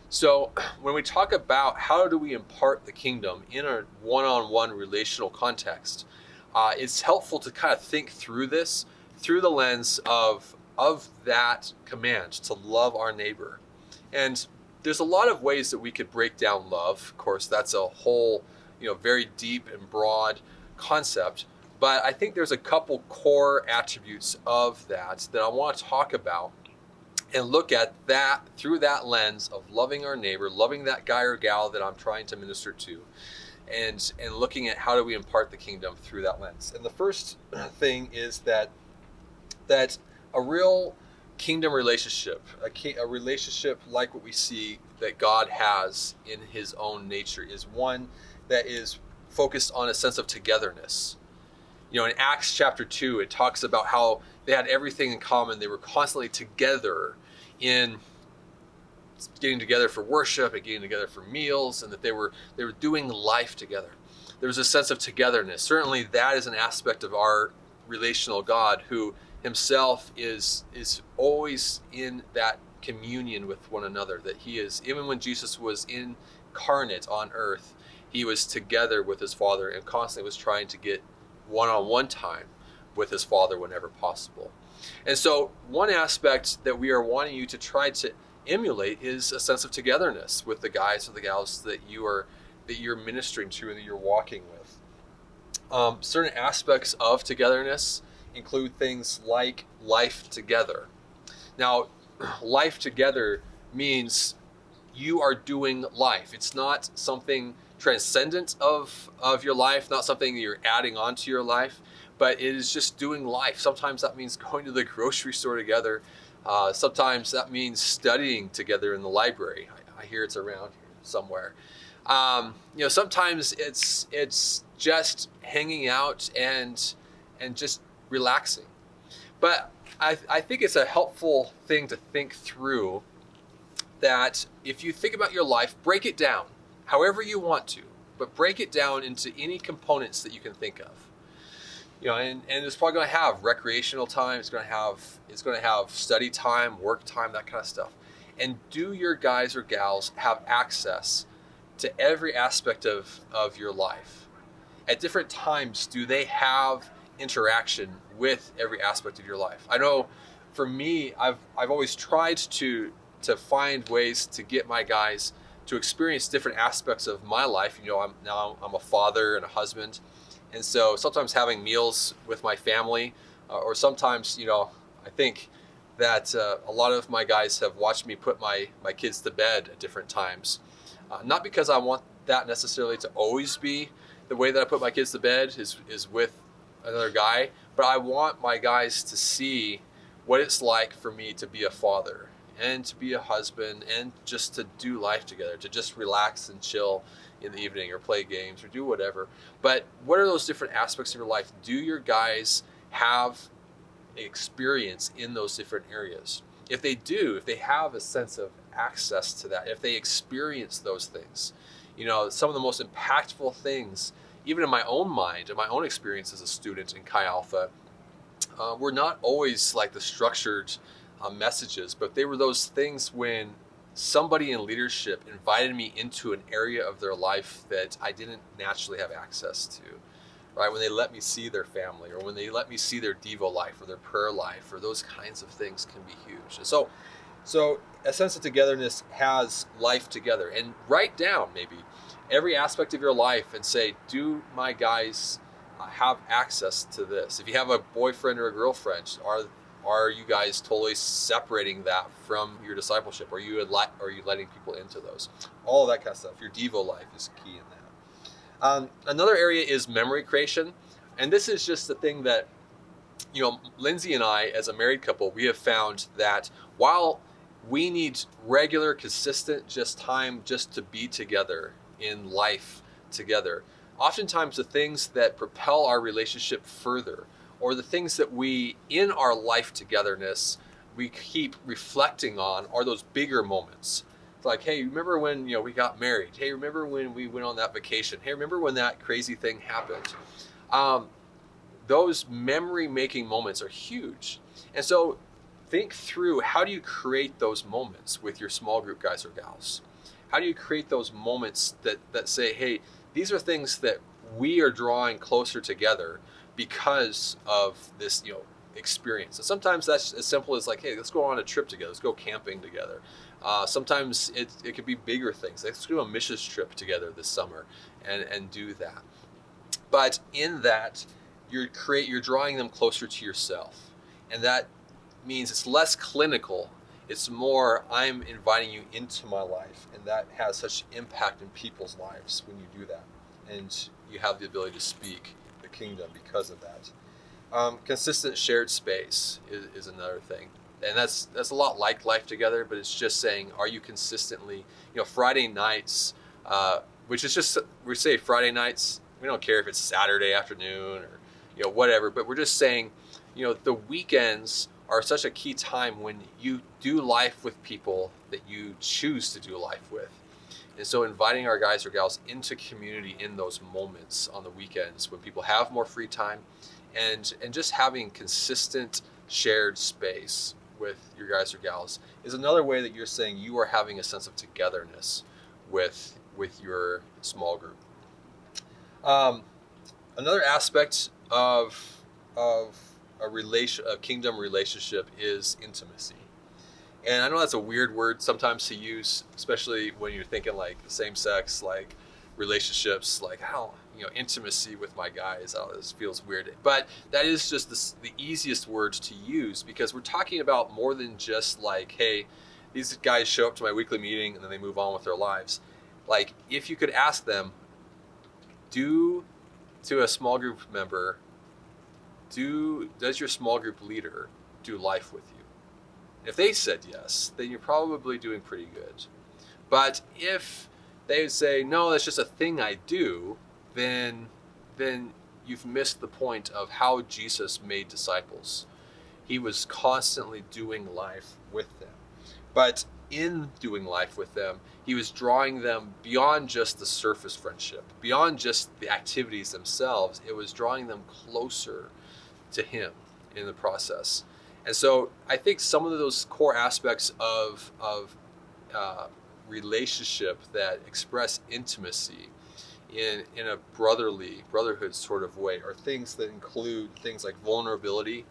So when we talk about how do we impart the kingdom in a one-on-one relational context, it's helpful to kind of think through this through the lens of that command to love our neighbor. And there's a lot of ways that we could break down love. Of course, that's a whole, very deep and broad concept. But I think there's a couple core attributes of that I want to talk about and look at that through that lens of loving our neighbor, loving that guy or gal that I'm trying to minister to, and looking at how do we impart the kingdom through that lens. And the first thing is that a real kingdom relationship, a relationship like what we see that God has in his own nature, is one that is focused on a sense of togetherness. In Acts chapter 2, it talks about how they had everything in common. They were constantly together in getting together for worship and getting together for meals, and that they were doing life together. There was a sense of togetherness. Certainly that is an aspect of our relational God, who himself is always in that communion with one another, that he is, even when Jesus was incarnate on earth, he was together with his Father and constantly was trying to get one-on-one time with his Father whenever possible. And so one aspect that we are wanting you to try to emulate is a sense of togetherness with the guys or the gals that you're ministering to and that you're walking with. Certain aspects of togetherness include things like life together. Now, life together means you are doing life. It's not something transcendent of your life, not something that you're adding on to your life, but it is just doing life. Sometimes that means going to the grocery store together. Sometimes that means studying together in the library. I hear it's around here somewhere. Sometimes it's just hanging out and just relaxing. But I think it's a helpful thing to think through, that if you think about your life, break it down however you want to, but break it down into any components that you can think of. And it's probably going to have recreational time. It's going to have study time, work time, that kind of stuff. And do your guys or gals have access to every aspect of your life? At different times, do they have interaction with every aspect of your life? I know for me, I've always tried to find ways to get my guys to experience different aspects of my life. I'm a father and a husband. And so sometimes having meals with my family, or sometimes, I think that a lot of my guys have watched me put my kids to bed at different times. Not because I want that necessarily to always be the way that I put my kids to bed is with another guy, but I want my guys to see what it's like for me to be a father and to be a husband and just to do life together, to just relax and chill in the evening or play games or do whatever. But what are those different aspects of your life? Do your guys have experience in those different areas? If they do, if they have a sense of access to that, if they experience those things, some of the most impactful things, even in my own mind, in my own experience as a student in Chi Alpha, were not always like the structured messages, but they were those things when somebody in leadership invited me into an area of their life that I didn't naturally have access to, right? When they let me see their family, or when they let me see their Devo life or their prayer life, or those kinds of things can be huge. And so a sense of togetherness has life together. And write down maybe every aspect of your life and say, do my guys have access to this? If you have a boyfriend or a girlfriend, are you guys totally separating that from your discipleship? Are you letting people into those? All of that kind of stuff. Your Devo life is key in that. Another area is memory creation. And this is just the thing that, Lindsay and I, as a married couple, we have found that while we need regular, consistent time just to be together in life together, oftentimes the things that propel our relationship further, or the things that we, in our life togetherness, we keep reflecting on, are those bigger moments. It's like, hey, remember when we got married? Hey, remember when we went on that vacation? Hey, remember when that crazy thing happened? Those memory-making moments are huge. And so think through, how do you create those moments with your small group guys or gals? How do you create those moments that say, hey, these are things that we are drawing closer together because of this, experience. And sometimes that's as simple as like, hey, let's go on a trip together. Let's go camping together. Sometimes it could be bigger things. Let's do a missions trip together this summer and do that. But in that, you're drawing them closer to yourself. And that means it's less clinical. It's more, I'm inviting you into my life. And that has such impact in people's lives when you do that. And you have the ability to speak the kingdom because of that. Consistent shared space is another thing. And that's a lot like Life Together, but it's just saying, are you consistently, Friday nights, which is just, we say Friday nights, we don't care if it's Saturday afternoon or, whatever, but we're just saying, the weekends are such a key time when you do life with people that you choose to do life with. And so inviting our guys or gals into community in those moments on the weekends when people have more free time and just having consistent shared space with your guys or gals is another way that you're saying you are having a sense of togetherness with your small group. Another aspect of a kingdom relationship is intimacy. And I know that's a weird word sometimes to use, especially when you're thinking like same sex, like relationships, like how, intimacy with my guys. Oh, this feels weird. But that is just the easiest words to use, because we're talking about more than just like, hey, these guys show up to my weekly meeting and then they move on with their lives. Like, if you could ask them, to a small group member, does your small group leader do life with you? If they said yes, then you're probably doing pretty good. But if they would say, no, that's just a thing I do, then you've missed the point of how Jesus made disciples. He was constantly doing life with them. But in doing life with them, he was drawing them beyond just the surface friendship, beyond just the activities themselves. It was drawing them closer to him in the process. And so I think some of those core aspects of relationship that express intimacy in a brotherhood sort of way are things that include things like vulnerability,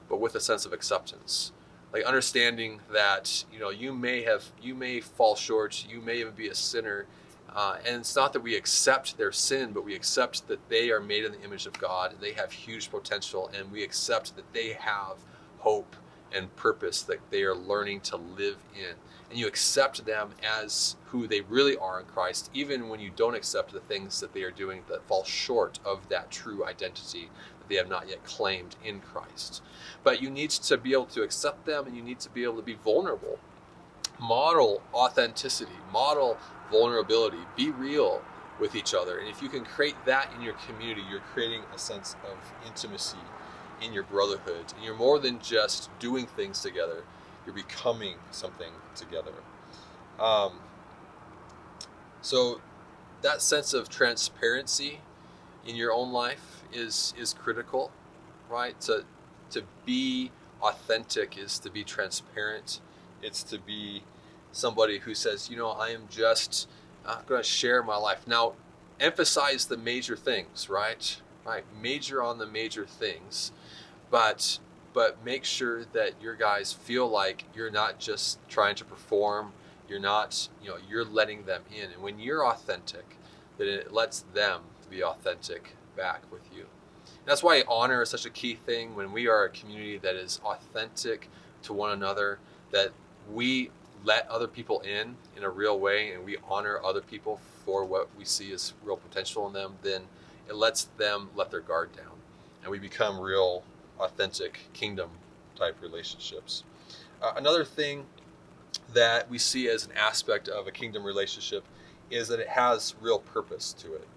but with a sense of acceptance. Like understanding that, you may fall short, you may even be a sinner, and it's not that we accept their sin, but we accept that they are made in the image of God, and they have huge potential, and we accept that they have hope and purpose that they are learning to live in. And you accept them as who they really are in Christ, even when you don't accept the things that they are doing that fall short of that true identity that they have not yet claimed in Christ. But you need to be able to accept them, and you need to be able to be vulnerable. Model authenticity, model vulnerability, be real with each other. And if you can create that in your community, you're creating a sense of intimacy in your brotherhood. And you're more than just doing things together, you're becoming something together. So that sense of transparency in your own life is critical, right? To be authentic is to be transparent. It's to be somebody who says, I am just going to share my life. Now, emphasize the major things, right? Right, major on the major things, but make sure that your guys feel like you're not just trying to perform. You're not, you're letting them in. And when you're authentic, then it lets them be authentic back with you. And that's why honor is such a key thing. When we are a community that is authentic to one another, that we let other people in a real way, and we honor other people for what we see as real potential in them, then it lets them let their guard down, and we become real, authentic kingdom type relationships. Another thing that we see as an aspect of a kingdom relationship is that it has real purpose to it.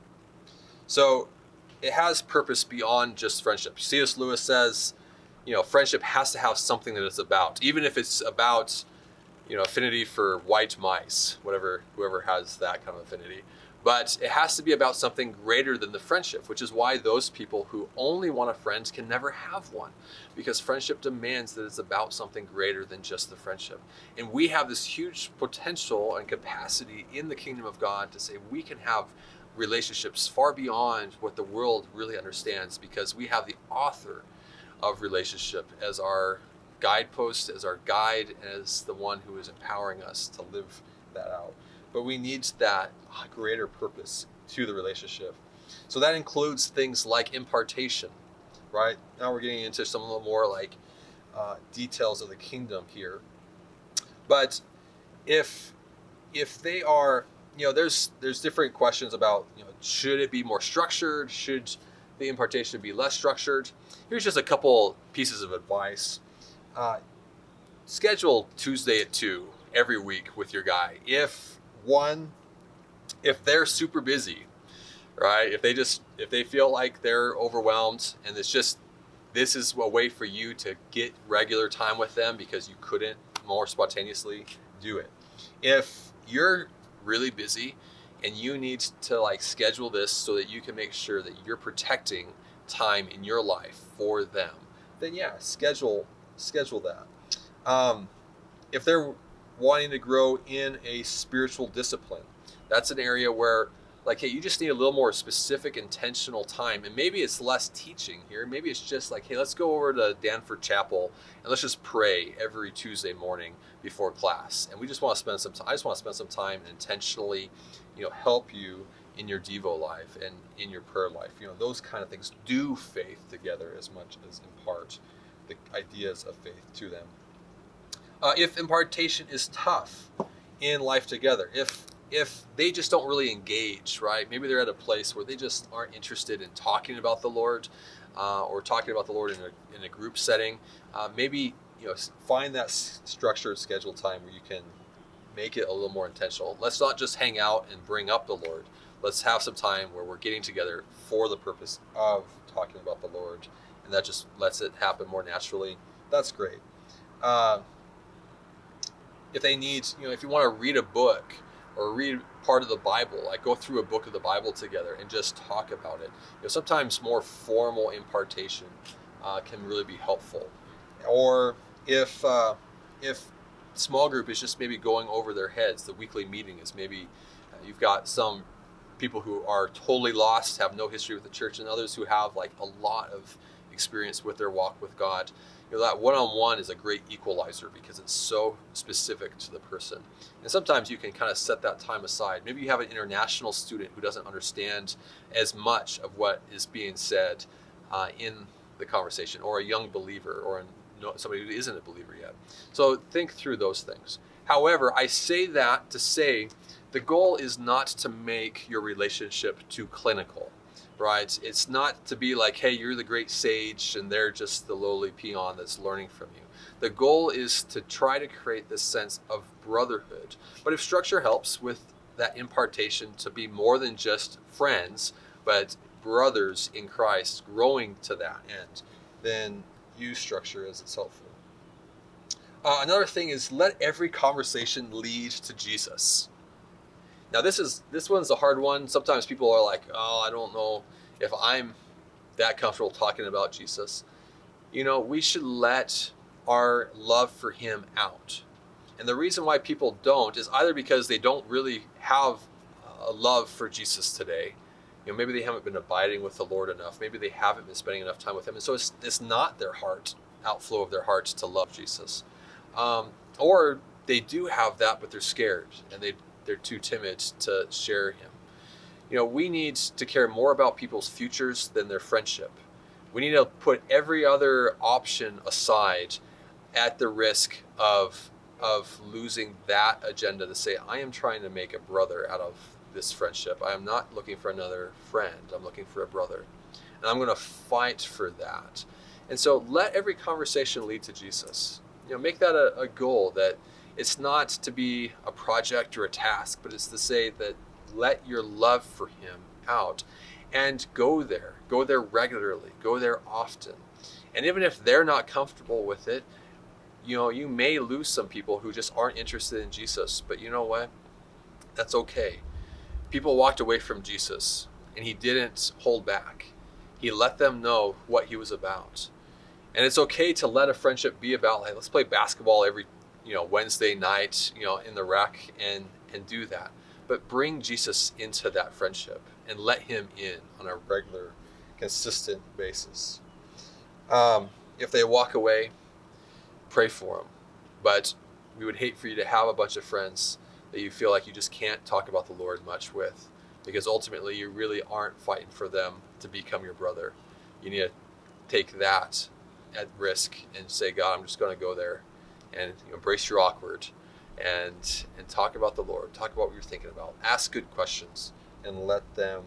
So it has purpose beyond just friendship. C.S. Lewis says, friendship has to have something that it's about, even if it's about, affinity for white mice, whoever has that kind of affinity. But it has to be about something greater than the friendship, which is why those people who only want a friend can never have one, because friendship demands that it's about something greater than just the friendship. And we have this huge potential and capacity in the kingdom of God to say we can have relationships far beyond what the world really understands, because we have the author of relationship as our guidepost, as our guide, as the one who is empowering us to live that out. But we need that greater purpose to the relationship. So that includes things like impartation, right? Now we're getting into some of the more like details of the kingdom here. But if they are, there's different questions about, should it be more structured? Should the impartation be less structured? Here's just a couple pieces of advice. Schedule Tuesday at 2 every week with your guy. If they're super busy, right? If they feel like they're overwhelmed, and this is a way for you to get regular time with them because you couldn't more spontaneously do it. If you're really busy and you need to like schedule this so that you can make sure that you're protecting time in your life for them, then yeah, schedule that. If they're wanting to grow in a spiritual discipline, that's an area where, like, hey, you just need a little more specific, intentional time. And maybe it's less teaching here. Maybe it's just like, hey, let's go over to Danford Chapel and let's just pray every Tuesday morning before class. And we just want to spend some time. I just want to spend some time and intentionally, help you in your Devo life and in your prayer life. Those kind of things. Do faith together as much as impart the ideas of faith to them. If impartation is tough in life together, if they just don't really engage, right? Maybe they're at a place where they just aren't interested in talking about the Lord, or talking about the Lord in a group setting. Maybe find that structured scheduled time where you can make it a little more intentional. Let's not just hang out and bring up the Lord. Let's have some time where we're getting together for the purpose of talking about the Lord, and that just lets it happen more naturally. That's great. If they need, if you want to read a book or read part of the Bible, like go through a book of the Bible together and just talk about it. Sometimes more formal impartation can really be helpful. Or if small group is just maybe going over their heads, the weekly meeting is maybe you've got some people who are totally lost, have no history with the church, and others who have like a lot of experience with their walk with God. That one-on-one is a great equalizer because it's so specific to the person. And sometimes you can kind of set that time aside. Maybe you have an international student who doesn't understand as much of what is being said in the conversation, or a young believer, or somebody who isn't a believer yet. So think through those things. However, I say that to say the goal is not to make your relationship too clinical. Right? It's not to be like, hey, you're the great sage and they're just the lowly peon that's learning from you. The goal is to try to create this sense of brotherhood. But if structure helps with that impartation to be more than just friends, but brothers in Christ growing to that end, then use structure as it's helpful. Another thing is let every conversation lead to Jesus. Now this one's a hard one. Sometimes people are like, oh, I don't know if I'm that comfortable talking about Jesus. We should let our love for him out. And the reason why people don't is either because they don't really have a love for Jesus today. Maybe they haven't been abiding with the Lord enough. Maybe they haven't been spending enough time with him. And so it's not their outflow of their hearts to love Jesus. Or they do have that, but they're scared and they're too timid to share him. We need to care more about people's futures than their friendship. We need to put every other option aside at the risk of losing that agenda to say, I am trying to make a brother out of this friendship. I am not looking for another friend. I'm looking for a brother. And I'm going to fight for that. And so let every conversation lead to Jesus. Make that a goal, that it's not to be a project or a task, but it's to say that let your love for him out and go there regularly, go there often. And even if they're not comfortable with it, you may lose some people who just aren't interested in Jesus, but you know what? That's okay. People walked away from Jesus and he didn't hold back. He let them know what he was about. And it's okay to let a friendship be about, like, let's play basketball every Wednesday night, in the rec and do that. But bring Jesus into that friendship and let him in on a regular, consistent basis. If they walk away, pray for them. But we would hate for you to have a bunch of friends that you feel like you just can't talk about the Lord much with, because ultimately you really aren't fighting for them to become your brother. You need to take that at risk and say, God, I'm just going to go there and embrace your awkward and talk about the Lord, talk about what you're thinking about, ask good questions, and let them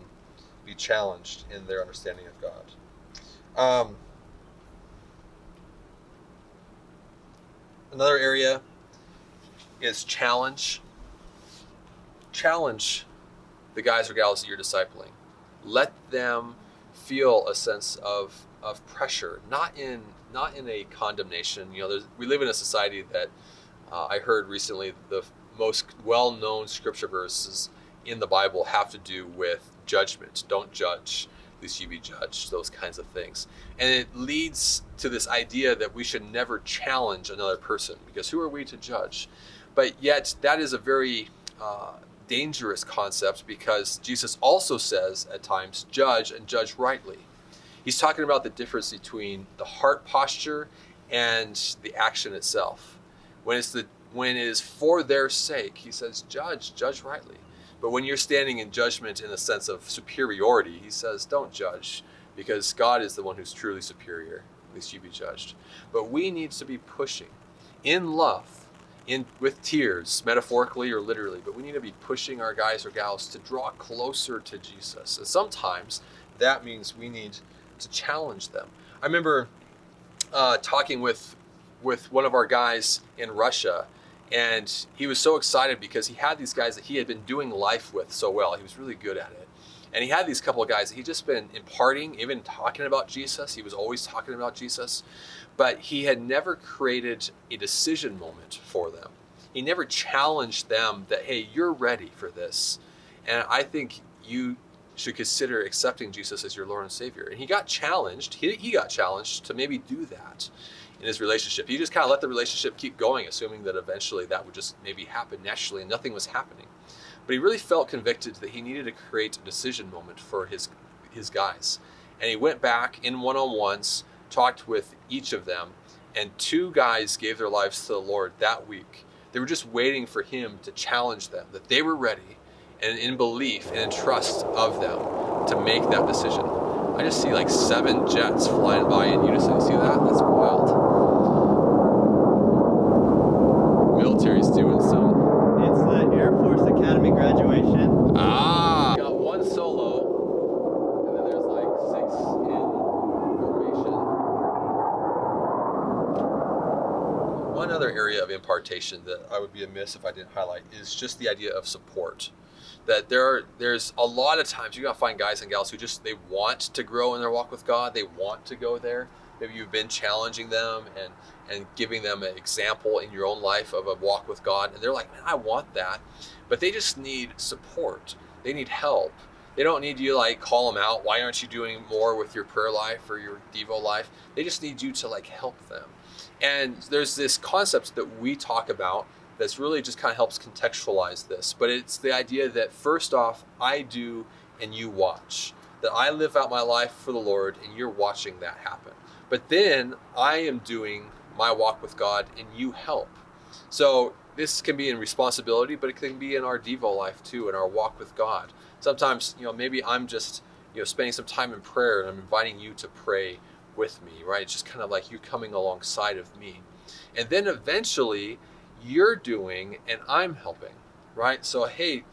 be challenged in their understanding of God. Another area is challenge the guys or gals that you're discipling. Let them feel a sense of pressure, not in a condemnation. We live in a society that I heard recently the most well-known scripture verses in the Bible have to do with judgment. Don't judge, lest you be judged, those kinds of things. And it leads to this idea that we should never challenge another person, because who are we to judge? But yet that is a very dangerous concept, because Jesus also says at times, judge and judge rightly. He's talking about the difference between the heart posture and the action itself. When it is for their sake, he says, judge rightly. But when you're standing in judgment in a sense of superiority, he says, don't judge, because God is the one who's truly superior, lest you be judged. But we need to be pushing in love, with tears, metaphorically or literally, but we need to be pushing our guys or gals to draw closer to Jesus. And sometimes that means we need to challenge them. I remember talking with one of our guys in Russia, and he was so excited because he had these guys that he had been doing life with so well. He was really good at it. And he had these couple of guys that he'd just been imparting, even talking about Jesus. He was always talking about Jesus. But he had never created a decision moment for them. He never challenged them that, hey, you're ready for this. And I think you should consider accepting Jesus as your Lord and Savior. And he got challenged. He got challenged to maybe do that in his relationship. He just kind of let the relationship keep going, assuming that eventually that would just maybe happen naturally, and nothing was happening. But he really felt convicted that he needed to create a decision moment for his guys. And he went back in one-on-ones, talked with each of them, and 2 guys gave their lives to the Lord that week. They were just waiting for him to challenge them, that they were ready, and in belief and in trust of them to make that decision. I just see like 7 jets flying by in unison. You see that? That's wild. Military's doing some. It's the Air Force Academy graduation. Got 1 solo, and then there's like 6 in formation. One other area of impartation that I would be amiss if I didn't highlight is just the idea of support. That there's a lot of times you gotta find guys and gals who they want to grow in their walk with God. They want to go there. Maybe you've been challenging them and giving them an example in your own life of a walk with God, and they're like, man, I want that. But they just need support. They need help. They don't need you to like call them out. Why aren't you doing more with your prayer life or your Devo life? They just need you to like help them. And there's this concept that we talk about that's really just kind of helps contextualize this. But it's the idea that first off, I do and you watch. That I live out my life for the Lord and you're watching that happen. But then I am doing my walk with God and you help. So this can be in responsibility, but it can be in our Devo life too, in our walk with God. Sometimes, maybe I'm just, spending some time in prayer and I'm inviting you to pray with me, right? It's just kind of like you coming alongside of me. And then eventually you're doing and I'm helping, right? So, hey,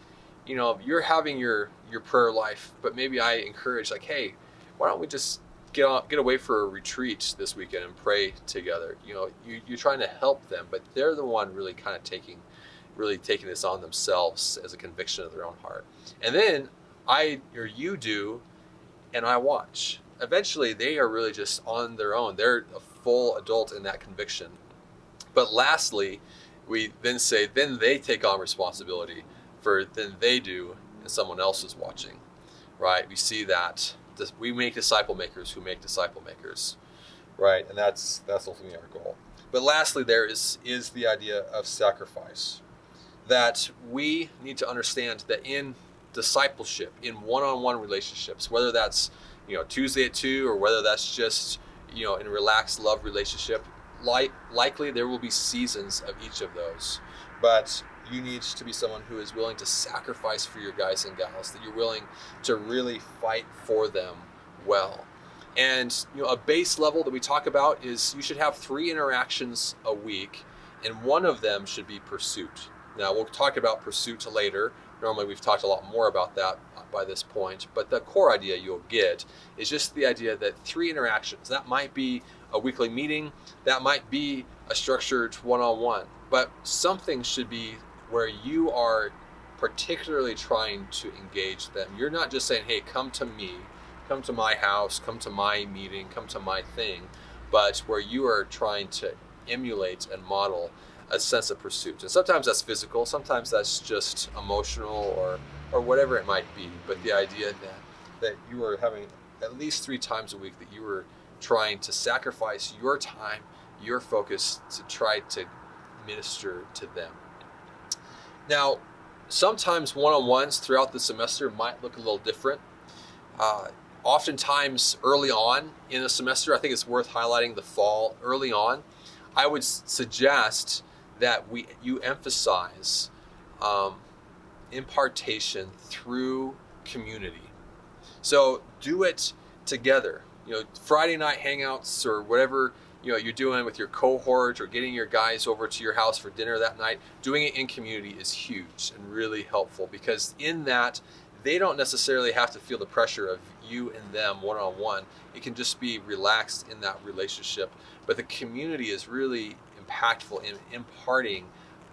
you're having your prayer life, but maybe I encourage like, hey, why don't we just get away for a retreat this weekend and pray together? You're trying to help them, but they're the one really kind of taking this on themselves as a conviction of their own heart. And then you do, and I watch. Eventually, they are really just on their own. They're a full adult in that conviction. But lastly, we then say, then they take on responsibility for then they do, and someone else is watching, right? We see that we make disciple makers who make disciple makers, right? And that's ultimately our goal. But lastly, there is the idea of sacrifice, that we need to understand that in discipleship, in one-on-one relationships, whether that's Tuesday at 2 or whether that's just in a relaxed love relationship, likely there will be seasons of each of those, but you need to be someone who is willing to sacrifice for your guys and gals, that you're willing to really fight for them well. And a base level that we talk about is you should have 3 interactions a week, and one of them should be pursuit. Now, we'll talk about pursuit later. Normally, we've talked a lot more about that by this point, but the core idea you'll get is just the idea that 3 interactions. That might be a weekly meeting, that might be a structured one-on-one, but something should be where you are particularly trying to engage them. You're not just saying, hey, come to me, come to my house, come to my meeting, come to my thing, but where you are trying to emulate and model a sense of pursuit. And sometimes that's physical, sometimes that's just emotional or whatever it might be. But the idea that you are having at least 3 times a week that you are trying to sacrifice your time, your focus to try to minister to them. Now, sometimes one-on-ones throughout the semester might look a little different. Oftentimes early on in a semester, I think it's worth highlighting the fall early on. I would suggest that you emphasize impartation through community. So do it together. Friday night hangouts or whatever you're doing with your cohort, or getting your guys over to your house for dinner that night. Doing it in community is huge and really helpful, because in that they don't necessarily have to feel the pressure of you and them one-on-one. It can just be relaxed in that relationship. But the community is really impactful in imparting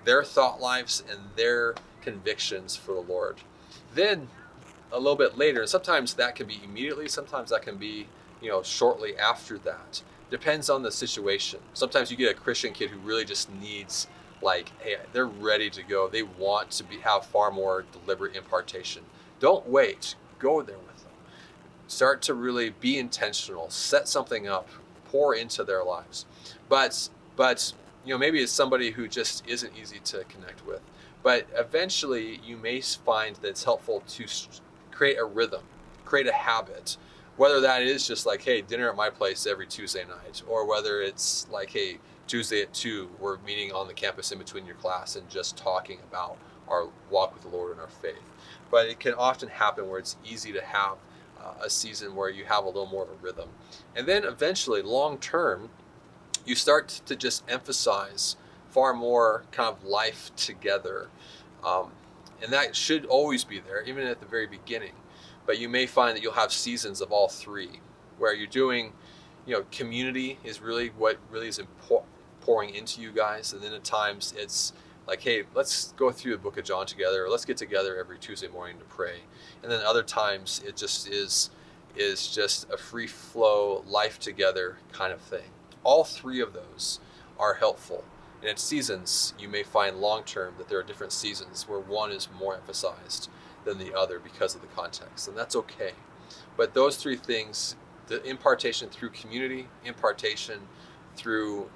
their thought lives and their convictions for the Lord. Then a little bit later, and sometimes that can be immediately, sometimes that can be shortly after that. Depends on the situation. Sometimes you get a Christian kid who really just needs, hey, they're ready to go. They want to have far more deliberate impartation. Don't wait. Go there with them. Start to really be intentional. Set something up. Pour into their lives. But maybe it's somebody who just isn't easy to connect with. But eventually, you may find that it's helpful to create a rhythm, create a habit. Whether that is just hey, dinner at my place every Tuesday night, or whether it's hey, Tuesday at 2, we're meeting on the campus in between your class and just talking about our walk with the Lord and our faith. But it can often happen where it's easy to have a season where you have a little more of a rhythm. And then eventually, long term, you start to just emphasize far more kind of life together. And that should always be there, even at the very beginning. But you may find that you'll have seasons of all 3, where you're doing, community is really what really is pouring into you guys. And then at times it's hey, let's go through the book of John together, or let's get together every Tuesday morning to pray. And then other times it just is just a free flow, life together kind of thing. All 3 of those are helpful. And at seasons, you may find long-term that there are different seasons where one is more emphasized than the other because of the context, and that's okay. But those 3 things, the impartation through community, impartation through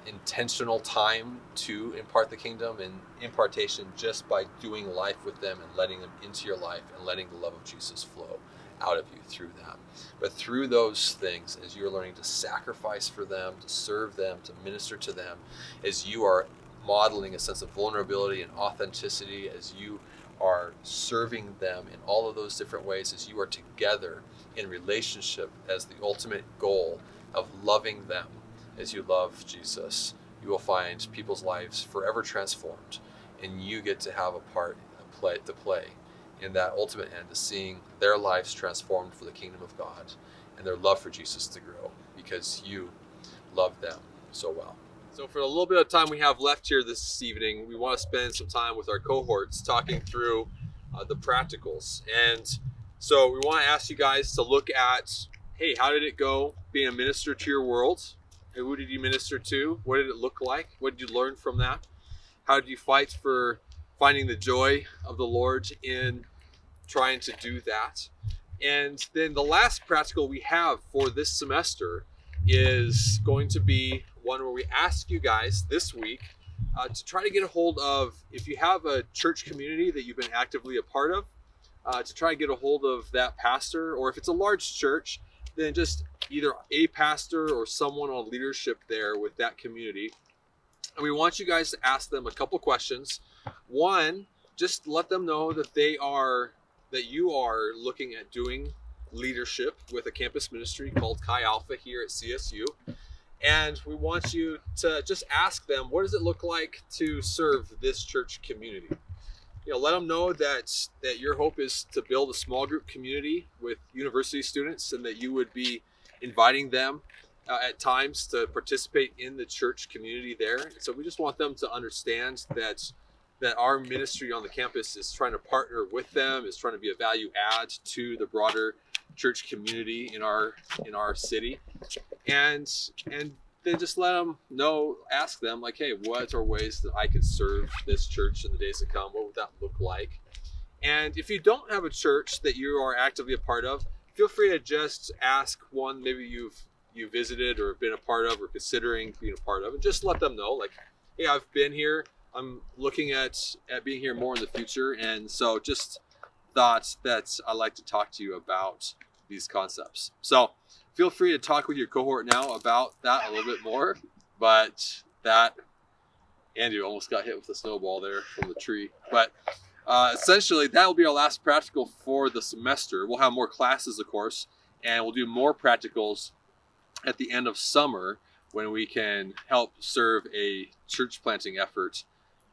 intentional time to impart the kingdom, and impartation just by doing life with them and letting them into your life and letting the love of Jesus flow out of you through that. But through those things, as you're learning to sacrifice for them, to serve them, to minister to them, as you are modeling a sense of vulnerability and authenticity, as you are serving them in all of those different ways, as you are together in relationship as the ultimate goal of loving them as you love Jesus, you will find people's lives forever transformed, and you get to have a part to play in that ultimate end, of seeing their lives transformed for the kingdom of God and their love for Jesus to grow, because you love them so well. So for a little bit of time we have left here this evening, we want to spend some time with our cohorts talking through the practicals. And so we want to ask you guys to look at, hey, how did it go being a minister to your world? Who did you minister to? What did it look like? What did you learn from that? How did you fight for finding the joy of the Lord in trying to do that? And then the last practical we have for this semester is going to be one where we ask you guys this week to try to get a hold of, if you have a church community that you've been actively a part of, to try and get a hold of that pastor, or if it's a large church, then just either a pastor or someone on leadership there with that community. And we want you guys to ask them a couple questions. One, just let them know that you are looking at doing leadership with a campus ministry called Chi Alpha here at CSU. And we want you to just ask them, what does it look like to serve this church community? Let them know that your hope is to build a small group community with university students, and that you would be inviting them at times to participate in the church community there. So we just want them to understand that our ministry on the campus is trying to partner with them, is trying to be a value add to the broader church community in our city. And then just let them know, ask them like, hey, what are ways that I could serve this church in the days to come? What would that look like? And if you don't have a church that you are actively a part of, feel free to just ask one maybe you visited or been a part of or considering being a part of, and just let them know like, hey, I've been here, I'm looking at being here more in the future, and so just thought that I'd like to talk to you about these concepts. So feel free to talk with your cohort now about that a little bit more. But that, Andrew almost got hit with a snowball there from the tree. But essentially, that will be our last practical for the semester. We'll have more classes, of course, and we'll do more practicals at the end of summer when we can help serve a church planting effort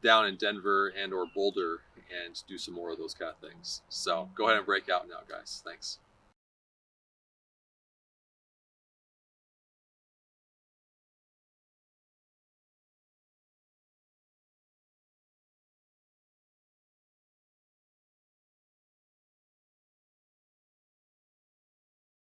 down in Denver and or Boulder and do some more of those kind of things. So go ahead and break out now, guys. Thanks.